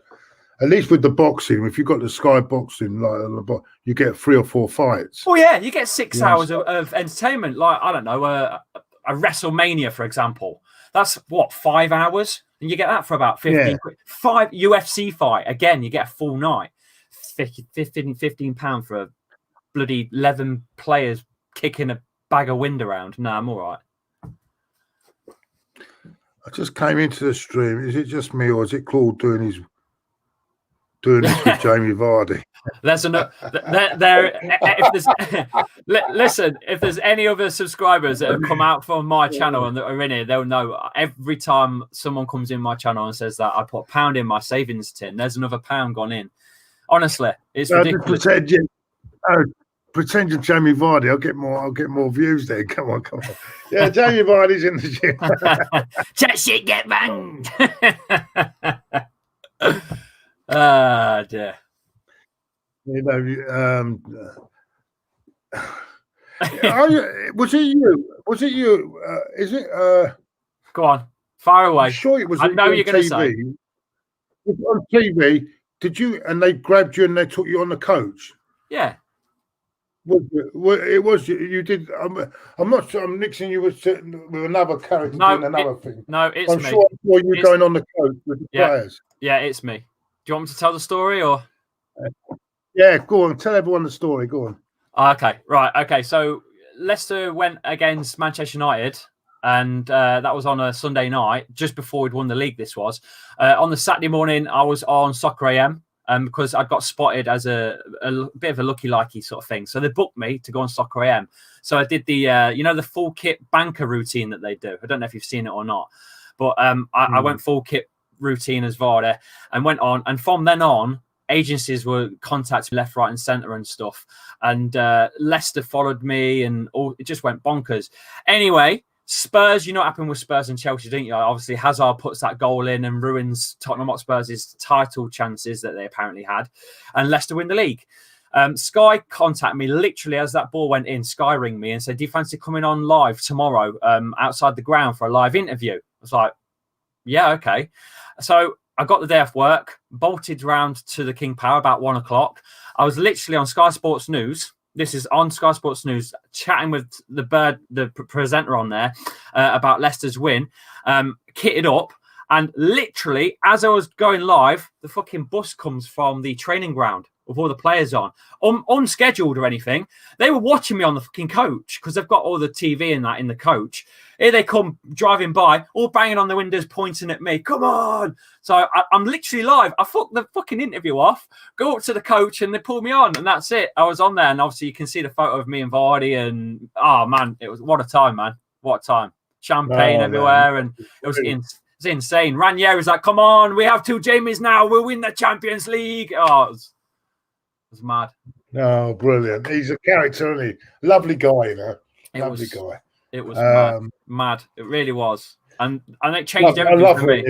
at least with the boxing, if you've got the Sky boxing, like you get 3 or 4 fights. Oh yeah, you get 6 hours of entertainment. Like, I don't know, a WrestleMania, for example. That's what, 5 hours, and you get that for about 15 quid. 5 UFC fight again, you get a full night. £15 for a bloody 11 players kicking a bag of wind around. No, I'm all right. I just came into the stream. Is it just me, or is it Claude doing this with Jamie Vardy? There's listen, if there's any other subscribers that have come out from my channel and that are in here, they'll know every time someone comes in my channel and says that I put £1 in my savings tin, there's another £1 gone in. Honestly, it's ridiculous. Pretend you're Jamie Vardy. I'll get more views there. Come on. Yeah, Jamie Vardy's in the gym. That shit get banged. Ah, dear. You know, was it you? Was it you? Is it? Go on, fire away. I'm sure it was. I know you're going to say. On TV, did you? And they grabbed you and they took you on the coach. Yeah. It was you did. I'm not sure. I'm mixing you with another character doing another thing. No, it's I'm me. sure I saw you going on the coach with the players. Yeah, it's me. Do you want me to tell the story or? Yeah, go on. Tell everyone the story. Go on. Okay, right. Okay, so Leicester went against Manchester United, and that was on a Sunday night, just before we'd won the league. This was on the Saturday morning. I was on Soccer AM. Because I got spotted as a bit of a looky-likey sort of thing. So they booked me to go on Soccer AM. So I did the, the full kit banker routine that they do. I don't know if you've seen it or not. But I went full kit routine as Vardy and went on. And from then on, agencies were contacting left, right and centre and stuff. And Leicester followed me and it just went bonkers. Anyway, Spurs, you know what happened with Spurs and Chelsea, didn't you? Obviously, Hazard puts that goal in and ruins Tottenham Hotspur's title chances that they apparently had. And Leicester win the league. Sky contacted me literally as that ball went in. Sky ringed me and said, do you fancy coming on live tomorrow outside the ground for a live interview? I was like, yeah, okay. So I got the day off work, bolted round to the King Power about 1 o'clock. I was literally on Sky Sports News. This is on Sky Sports News, chatting with the presenter on there about Leicester's win, kitted up. And literally, as I was going live, the fucking bus comes from the training ground with all the players on, unscheduled or anything. They were watching me on the fucking coach because they've got all the TV and that in the coach. Here they come driving by, all banging on the windows, pointing at me. Come on. So I'm literally live. I fucked the fucking interview off, go up to the coach and they pulled me on and that's it. I was on there and obviously you can see the photo of me and Vardy and, oh man, it was, what a time, man. What a time. Champagne everywhere and it was it's insane. Ranieri's like, come on, we have 2 Jamies now. We'll win the Champions League. Oh, it was mad. Oh, brilliant. He's a character, isn't he? Lovely guy, you know. Lovely guy. It was mad. It really was. And it changed everything for me.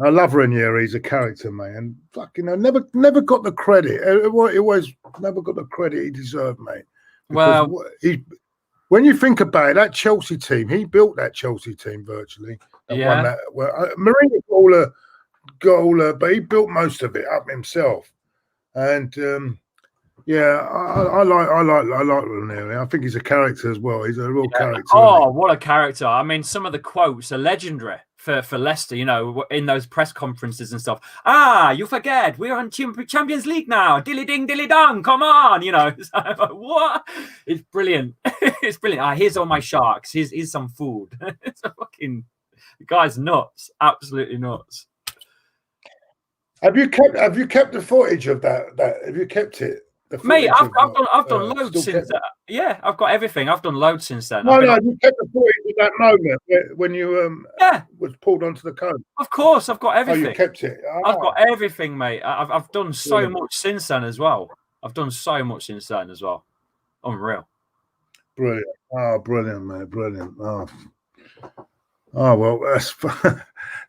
I love Ranieri. He's a character, man. And fucking, I never got the credit. It always never got the credit he deserved, mate. Because when you think about it, that Chelsea team, he built that Chelsea team virtually. Won that. Well, Mourinho got all, but he built most of it up himself. And I like Ranieri. I think he's a character as well. He's a real character. Oh, what a character! I mean, some of the quotes are legendary for Leicester. You know, in those press conferences and stuff. You forget we're on Champions League now. Dilly ding, dilly dong. Come on, you know. What? It's brilliant. It's brilliant. Here's all my sharks. Here's some food. It's a fucking the guy's nuts. Absolutely nuts. Have you kept the footage of that? Have you kept it? Mate, I've done loads since that. Yeah, I've got everything. I've done loads since then. No, you kept the footage of that moment when you was pulled onto the coast. Of course, I've got everything. Oh, you kept it. I've got everything, mate. I've done so much since then as well. Unreal. Brilliant. Oh, brilliant, mate. Brilliant. Oh well,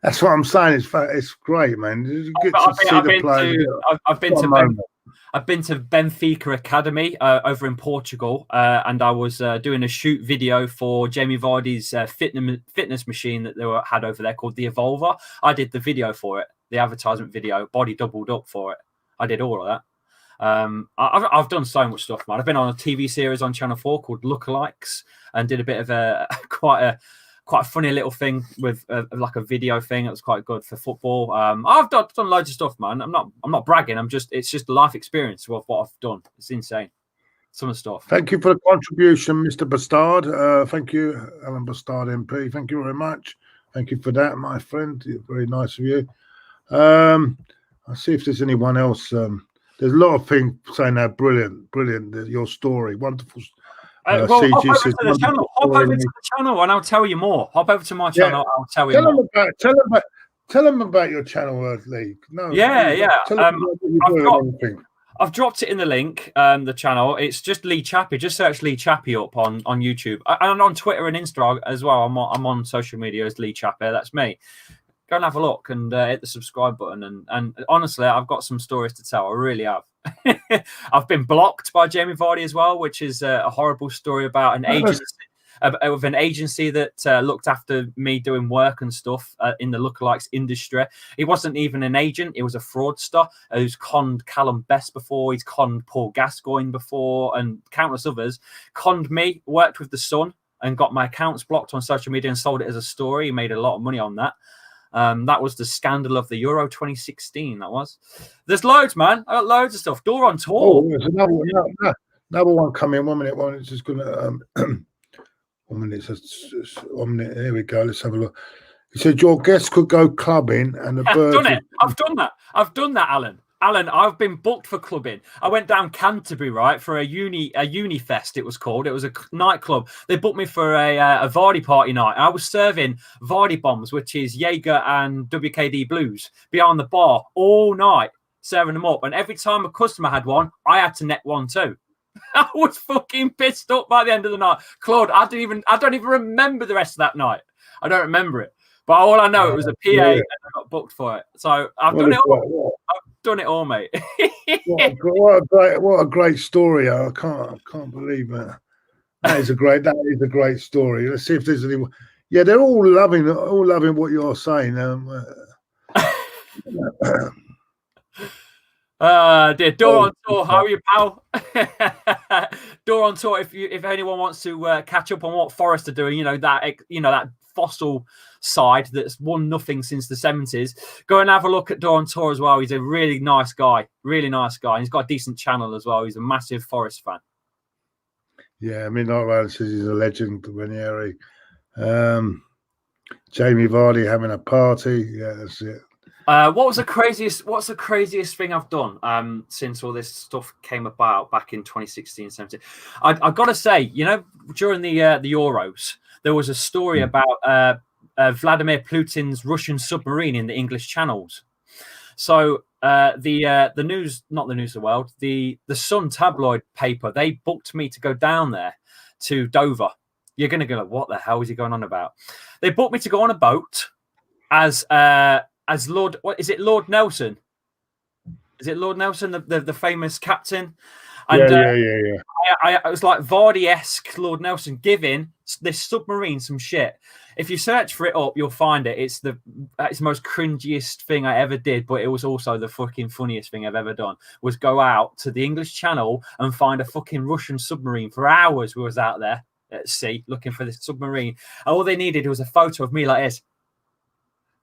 that's what I'm saying. It's great, man. I've been to Benfica Academy over in Portugal, and I was doing a shoot video for Jamie Vardy's fitness machine that they had over there called the Evolver. I did the video for it, the advertisement video. Body doubled up for it. I did all of that. I've done so much stuff, man. I've been on a TV series on Channel 4 called Lookalikes, and did a bit of quite a funny little thing with like a video thing that was quite good for football. I've done loads of stuff, man. I'm not bragging. It's just life experience of what I've done. It's insane. Some of the stuff. Thank you for the contribution, Mr. Bastard. Thank you, Alan Bastard MP. Thank you very much. Thank you for that, my friend. Very nice of you. I'll see if there's anyone else. There's a lot of things saying that brilliant. Your story, wonderful. Hop over to the channel. Hop over to the channel, and I'll tell you more. Hop over to my channel. I'll tell you more. Tell them about your channel, Lee. No. Yeah. Tell them what you're doing. I've dropped it in the link. The channel. It's just Lee Chappie. Just search Lee Chappie up on YouTube and on Twitter and Instagram as well. I'm on social media as Lee Chappie. That's me. Go and have a look and hit the subscribe button. And honestly, I've got some stories to tell. I really have. I've been blocked by Jamie Vardy as well, which is a horrible story about an agency that looked after me doing work and stuff in the lookalikes industry. He wasn't even an agent. He was a fraudster who's conned Callum Best before. He's conned Paul Gascoigne before and countless others. Conned me, worked with The Sun and got my accounts blocked on social media and sold it as a story. He made a lot of money on that. That was the scandal of the Euro 2016. That was. There's loads, man. I got loads of stuff. Door on tour. Oh, there's another one coming. 1 minute. One. It's just gonna. 1 minute. 1 minute. Here we go. Let's have a look. He said your guests could go clubbing and the birds. I've done that, Alan. I've been booked for clubbing. I went down Canterbury, right, for a uni fest, it was called. It was a nightclub. They booked me for a Vardy party night. I was serving Vardy bombs, which is Jaeger and WKD Blues, behind the bar all night, serving them up. And every time a customer had one, I had to net one too. I was fucking pissed up by the end of the night. Claude, I don't even remember the rest of that night. I don't remember it. But all I know, it was a PA and I got booked for it. So I've done it all. Done it all, mate. what a great story! I can't believe that. That is a great story. Let's see if there's anyone. Yeah, they're all loving what you're saying. Dear Door on Tour, how are you, pal? Door on Tour. If anyone wants to catch up on what Forest are doing, that fossil side that's won nothing since the 70s, go and have a look at Door on Tour as well. He's a really nice guy. He's got a decent channel as well. He's a massive Forest fan. Yeah, Midnight Ryan says he's a legend, Ranieri. Jamie Vardy having a party. Yeah, that's it. What's the craziest thing I've done since all this stuff came about back in 2016, 17? I've got to say, during the Euros, there was a story about Vladimir Putin's Russian submarine in the English channels. So the news, not the news of the world, the Sun tabloid paper, they booked me to go down there to Dover. You're going to go, what the hell is he going on about? They booked me to go on a boat as Lord, what is it, Lord Nelson? Is it Lord Nelson, the famous captain? And, yeah. I was like Vardy-esque Lord Nelson giving this submarine some shit. If you search for it up, you'll find it. It's the most cringiest thing I ever did, but it was also the fucking funniest thing I've ever done. Was go out to the English Channel and find a fucking Russian submarine for hours. We was out there at sea looking for this submarine. And all they needed was a photo of me like this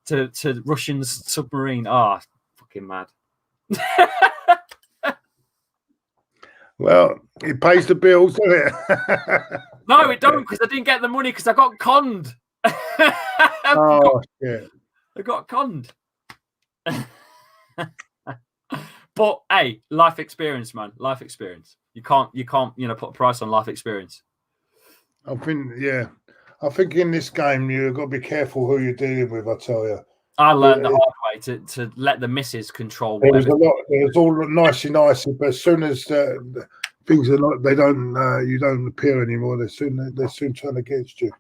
to Russian submarine. Fucking mad. Well, it pays the bills, doesn't it? No, it don't, because I didn't get the money because I got conned. Oh, shit. I got conned. But hey, life experience, man. Life experience. You can't, put a price on life experience. I think in this game you've got to be careful who you're dealing with. I tell you, I learned the hard way to let the misses control. There's all nicey, but as soon as things are not, you don't appear anymore. They're soon turn against you.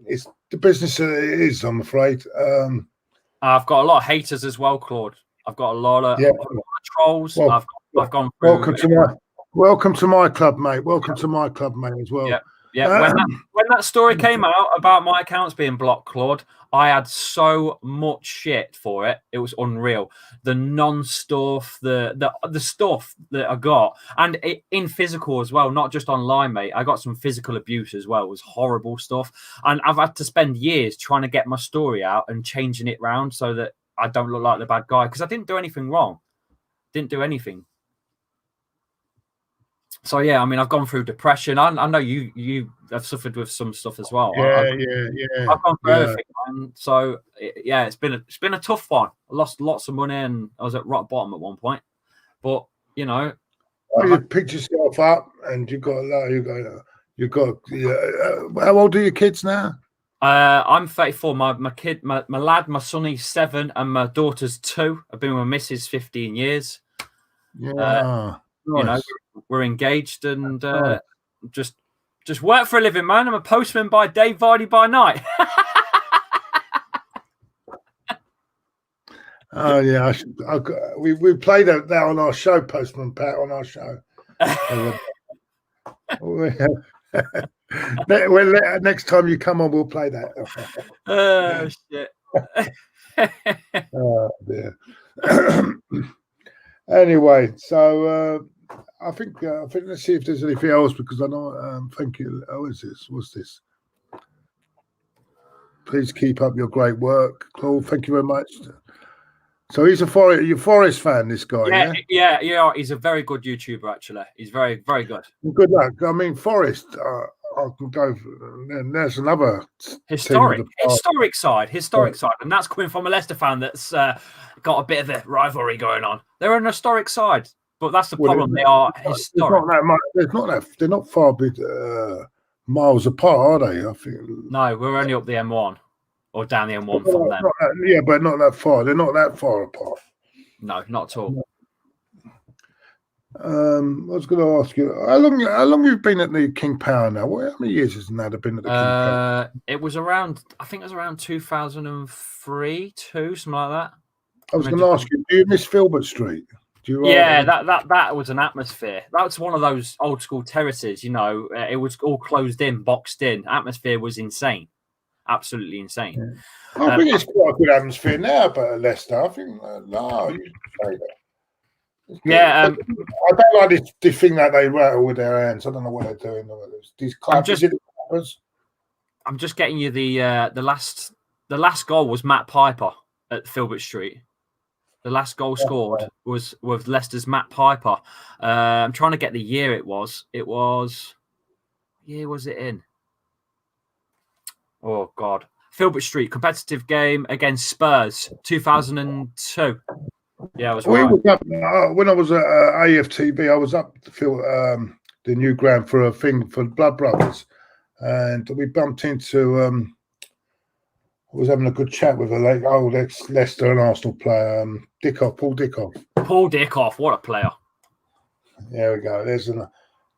It's the business it is, I'm afraid. I've got a lot of haters as well, Claude. I've got a lot of trolls. Well, I've gone through. Welcome to my club, mate. Welcome to my club, mate, as well. Yeah. When that story came out about my accounts being blocked, Claude, I had so much shit for it. It was unreal. The non-stuff, the stuff that I got, and in physical as well, not just online, mate. I got some physical abuse as well. It was horrible stuff, and I've had to spend years trying to get my story out and changing it round so that I don't look like the bad guy, because I didn't do anything wrong. Didn't do anything. So yeah, I mean, I've gone through depression. I know you have suffered with some stuff as well. Yeah. I've gone through everything, man. So it's been a tough one. I lost lots of money, and I was at rock bottom at one point. But you picked yourself up, and you got. How old are your kids now? I'm 34. My lad, my son, he's 7, and my daughter's 2. I've been with my missus 15 years. Yeah. Nice. We're engaged, and just work for a living, man. I'm a postman by day, Vardy by night. Oh yeah, we played that on our show, Postman Pat, on our show. Next time you come on, we'll play that. Oh shit! Oh dear. Anyway, so I think let's see if there's anything else, because I know. Thank you. What's this? Please keep up your great work, Claude. Thank you very much. So he's a Forest fan, this guy. Yeah. He's a very good YouTuber, actually. He's very, very good. Good luck. I mean, Forest. I can go. And there's another historic side, and that's coming from a Leicester fan that's got a bit of a rivalry going on. They're an historic side, but that's the problem. They are historic. They're not far big miles apart, are they? I think. No, we're only up the M1 or down the M1 from them. But not that far. They're not that far apart. No, not at all. I was going to ask you, how long have you been at the King Power now? How many years has Nad been at the King Power? It was around 2003, 2, something like that. I was going to ask you, do you miss Filbert Street? That was an atmosphere. That's one of those old school terraces, it was all closed in, boxed in. Atmosphere was insane. Absolutely insane. Yeah. I think it's quite a good atmosphere now, but at Leicester, I think, you say that. Yeah, I don't like this thing that they rattle with their hands. I don't know what they're doing. These clubs. I'm just getting you the last goal was Matt Piper at Filbert Street. The last goal scored was with Leicester's Matt Piper. I'm trying to get the year it was. Was it in? Oh God, Filbert Street competitive game against Spurs, 2002. Yeah, I was right. When I was at AFTV, I was up to fill the new ground for a thing for Blood Brothers, and we bumped into. I was having a good chat with a old ex-Leicester and Arsenal player, Paul Dickoff. Paul Dickoff, what a player! There we go. There's an.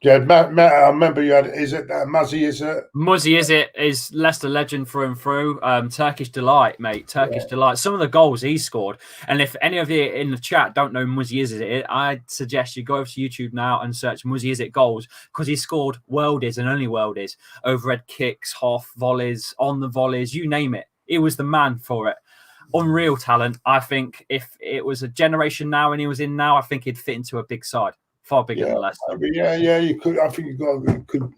Yeah, Matt, I remember you had. Is it Muzzy? Is it Muzzy? Is Leicester legend through and through? Turkish delight, mate. Turkish delight. Some of the goals he scored, and if any of you in the chat don't know Muzzy is it, I'd suggest you go over to YouTube now and search Muzzy is it goals, because he scored worldies and only worldies, overhead kicks, half volleys, on the volleys, you name it. He was the man for it. Unreal talent. I think if it was a generation now and he was in now, I think he'd fit into a big side. Far bigger than Leicester. You could. I think you could.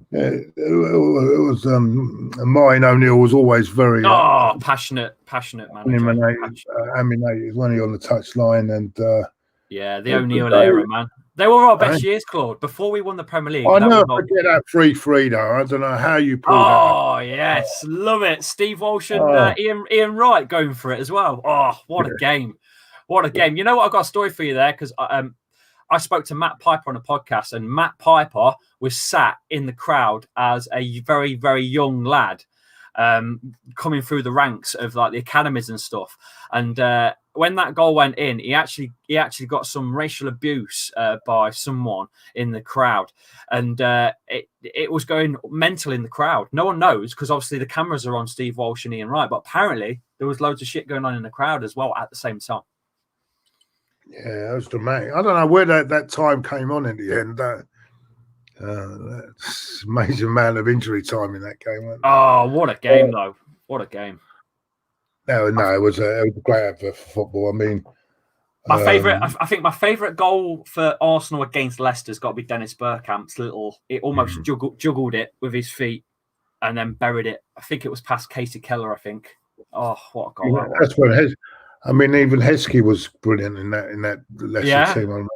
Yeah, it was. Martin O'Neill was always very passionate manager. Animated when he on the touchline, and the O'Neill era, man. They were our best years, Claude. Before we won the Premier League. I never forget that 3-3 though. I don't know how you pulled that. Oh yes, love it. Steve Walsh and Ian Wright going for it as well. Oh, what a game! What a game. You know what? I've got a story for you there because I spoke to Matt Piper on a podcast, and Matt Piper was sat in the crowd as a very, very young lad coming through the ranks of like the academies and stuff. And when that goal went in, he actually got some racial abuse by someone in the crowd, and it was going mental in the crowd. No one knows because obviously the cameras are on Steve Walsh and Ian Wright, but apparently there was loads of shit going on in the crowd as well at the same time. Yeah, that was dramatic. I don't know where that time came on in the end. That's major amount of injury time in that game. Wasn't Oh, what a game, though. What a game. No, it was a great advert for football. I mean, my favourite, I think my favourite goal for Arsenal against Leicester's got to be Dennis Bergkamp's it almost juggled it with his feet and then buried it. I think it was past Casey Keller, I think. Oh, what a goal. Yeah, that's what even Heskey was brilliant in that Leicester team.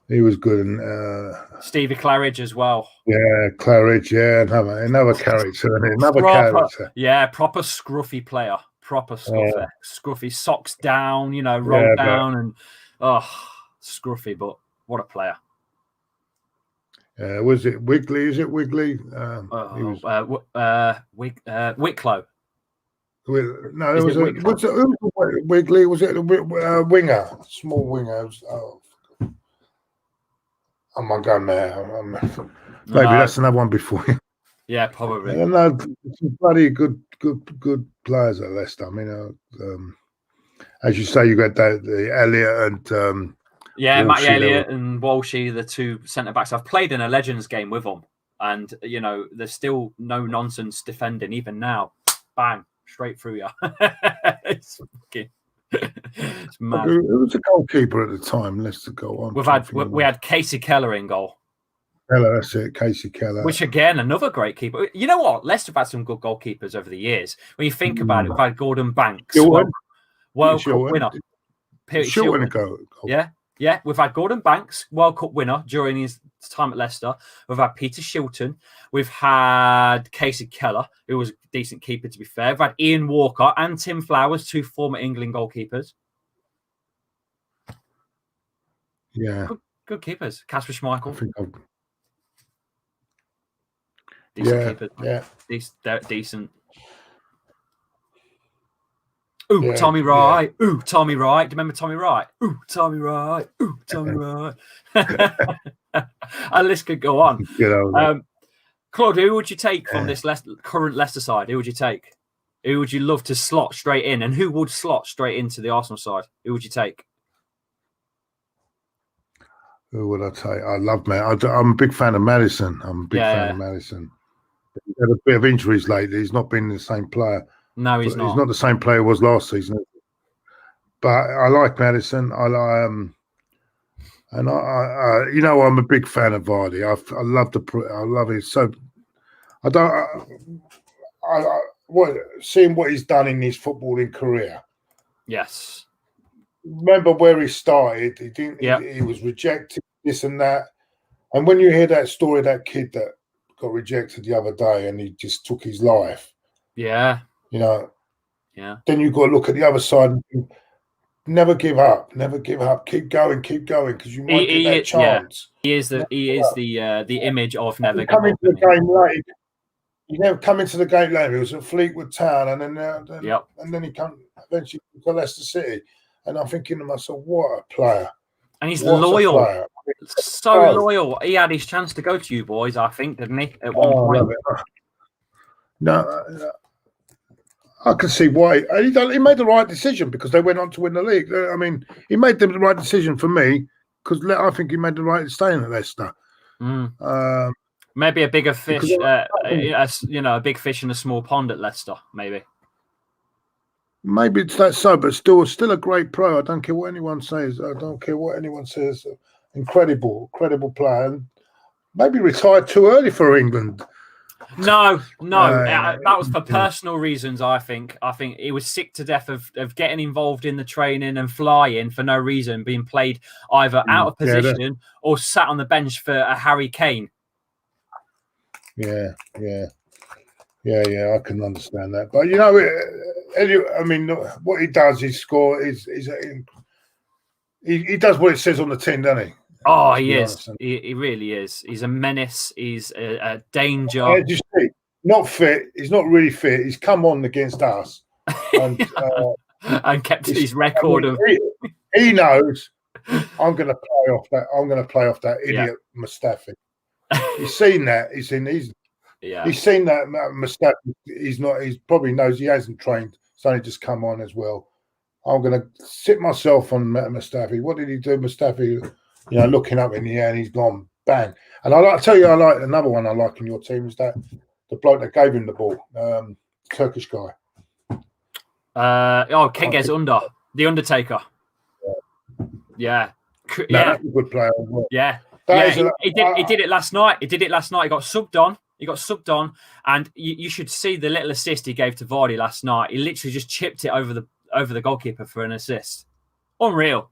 He was good, and Stevie Claridge as well. Yeah, Claridge. Yeah, another character. Character. Yeah, proper scruffy player. Proper scruffy socks down. Rolled down and scruffy. But what a player. Was it Wigley? Is it Wigley? Wicklow. No, it was Wigley. Was it a winger? Small winger. I'm not going there. Maybe that's another one before you. Yeah, probably. No, some bloody good players at Leicester. I mean, as you say, you got the Elliott and Matty Elliott and Walshy, the two centre backs. I've played in a Legends game with them, and there's still no nonsense defending even now. Bang, straight through you. It's mad. It was a goalkeeper at the time. Let's go on. We had Casey Keller in goal. Keller, that's it, Casey Keller. Which again, another great keeper. You know what? Leicester have had some good goalkeepers over the years. When you think about it, we've had Gordon Banks, World Cup winner. Shilton goal. Yeah. We've had Gordon Banks, World Cup winner during his time at Leicester. We've had Peter Shilton. We've had Casey Keller, who was a decent keeper, to be fair. We've had Ian Walker and Tim Flowers, two former England goalkeepers. Yeah. Good keepers. Kasper Schmeichel. Decent keepers. Yeah. Decent. Ooh, Tommy Wright. Yeah. Ooh, Tommy Wright. Do you remember Tommy Wright? Ooh, Tommy Wright. Ooh, Tommy Wright. And list could go on. Claude, who would you take from this current Leicester side? Who would you take? Who would you love to slot straight in? And who would slot straight into the Arsenal side? Who would you take? Who would I take? I love Madison. I'm a big fan of Madison. Of Madison. He's had a bit of injuries lately. He's not been the same player. No, he's not. He's not the same player he was last season. But I like Madison. I'm a big fan of Vardy. I love it. So seeing what he's done in his footballing career. Yes. Remember where he started. He didn't. He was rejected. This and that. And when you hear that story, that kid that got rejected the other day, and he just took his life. Yeah. Yeah. Then you've got to look at the other side and think, never give up. Keep going, because you might get that chance. Yeah. He is the image of never give up. He never come into the game late. He was at Fleetwood Town, and then he come eventually to Leicester City. And I'm thinking to myself, what a player! And he's loyal, so loyal. He had his chance to go to you boys, I think, didn't he? At one point. No, I can see why. He made the right decision because they went on to win the league. I mean, he made the right decision for me because I think he made the right staying at Leicester. Maybe a bigger fish, a big fish in a small pond at Leicester, maybe. Maybe it's that so, but still a great pro. I don't care what anyone says. Incredible player. And maybe retired too early for England. No, that was for personal reasons. I think he was sick to death of getting involved in the training and flying for no reason, being played either out of position or sat on the bench for a Harry Kane. Yeah. I can understand that, but I mean, what he does, he does what it says on the tin, doesn't he? Oh, he is. He really is. He's a menace. He's a danger. Just see, not fit. He's not really fit. He's come on against us and kept his record of. He knows I'm going to play off that. I'm going to play off that idiot Mustafi. He's seen that. He's seen that Mustafi. He probably knows he hasn't trained. It's only just come on as well. I'm going to sit myself on Mustafi. What did he do, Mustafi? Looking up in the air, and he's gone bang. And I like another one I like in your team is that the bloke that gave him the ball, Turkish guy. Kegez the Undertaker. Yeah. No, that's a good player as well. Yeah. He did it last night. He got subbed on. And you should see the little assist he gave to Vardy last night. He literally just chipped it over the goalkeeper for an assist. Unreal.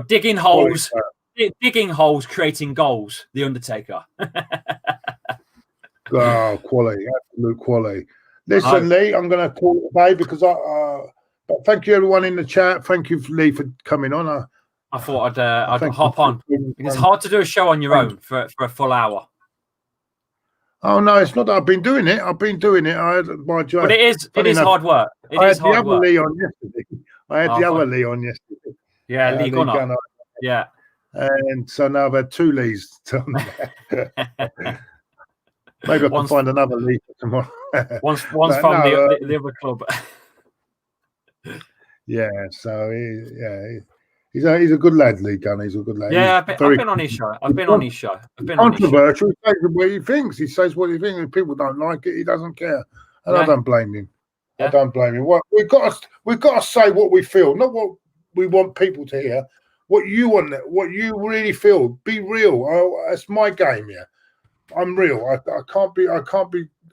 Digging holes, creating goals. The Undertaker. Quality, absolute quality. Listen, Lee, I'm going to call it a day because but thank you everyone in the chat. Thank you, Lee, for coming on. I thought I'd hop on. It's hard to do a show on your own for a full hour. Oh no, it's not that I've been doing it. I had my job. But it is hard work. I had the other Lee on yesterday. Yeah, Lee Gunner. Yeah. And so now I've had two Lees. Maybe I can find another Lee for tomorrow. One's from the other club. Yeah, so he's a good lad, Lee Gunner. He's a good lad. Yeah, I've been on his show. Controversial. He says what he thinks. He says what he thinks. If people don't like it, he doesn't care. And I don't blame him. Yeah. I don't blame him. We've got to say what we feel, not what we want people to hear. What you want, what you really feel. Be real. That's my game. Yeah, I'm real. I can't be.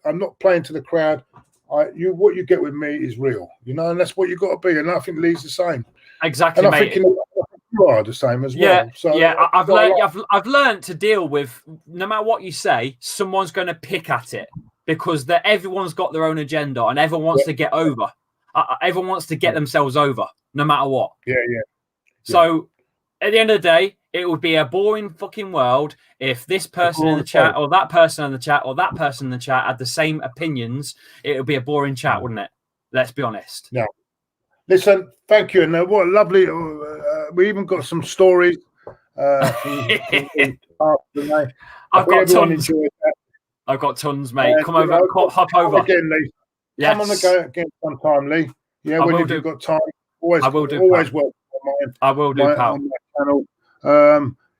I'm not playing to the crowd. What you get with me is real. And that's what you got to be. And I think Lee's the same. Exactly, and I mate. think you are the same as well. So I've learned to deal with no matter what you say, someone's going to pick at it because everyone's got their own agenda and everyone wants to get over. Everyone wants to get themselves over, no matter what. Yeah. So at the end of the day, it would be a boring fucking world if this person in the chat or that person in the chat or that person in the chat had the same opinions. It would be a boring chat, wouldn't it? Let's be honest. No. Listen, thank you. And what a lovely... we even got some stories. I've got tons. I've got tons, mate. Come over. Hop over. Again, Lee. Yes. Come on again sometime, Lee. Yeah, when you've got time. I will do. Always welcome on mine. I will do, pal. On my channel.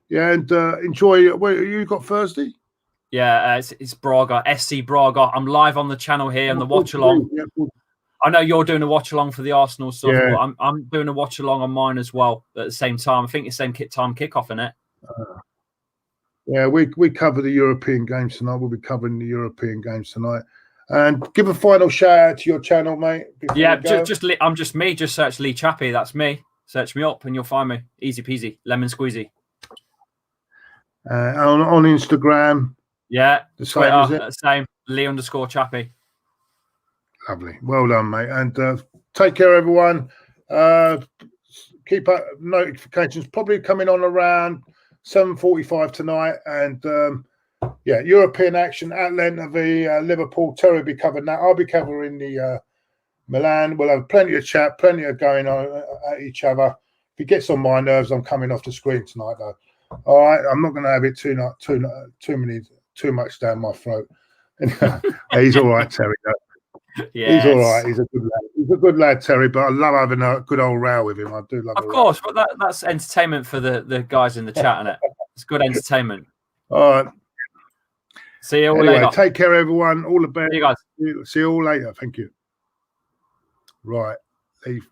And enjoy. Wait, you got Thursday? Yeah, it's Braga, SC Braga. I'm live on the channel here on the watch along. Yeah, I know you're doing a watch along for the Arsenal stuff, Yeah. but I'm doing a watch along on mine as well at the same time. I think it's same time kickoff, isn't it? Yeah, we cover the European games tonight. We'll be covering the European games tonight. And give a final shout out to your channel, mate. Yeah, I'm just me. Just search Lee Chappie. That's me. Search me up and you'll find me. Easy peasy, lemon squeezy. On Instagram. Yeah, the same, is it? Same. Lee_Chappie. Lovely. Well done, mate. And take care, everyone. Keep up notifications. Probably coming on around 7:45 tonight. And European action, Atlanta v Liverpool. Terry will be covering that. I'll be covering the Milan. We'll have plenty of chat, plenty of going on at each other. If it gets on my nerves, I'm coming off the screen tonight, though. All right, I'm not going to have it too much down my throat. He's all right, Terry. Yes. He's all right. He's a good lad. He's a good lad, Terry. But I love having a good old row with him. I do love. Of course, but that's entertainment for the guys in the chat, isn't it? It's good entertainment. All right. See you all later. Take care, everyone. All the best. See you guys. See you all later. Thank you. Right. Leave.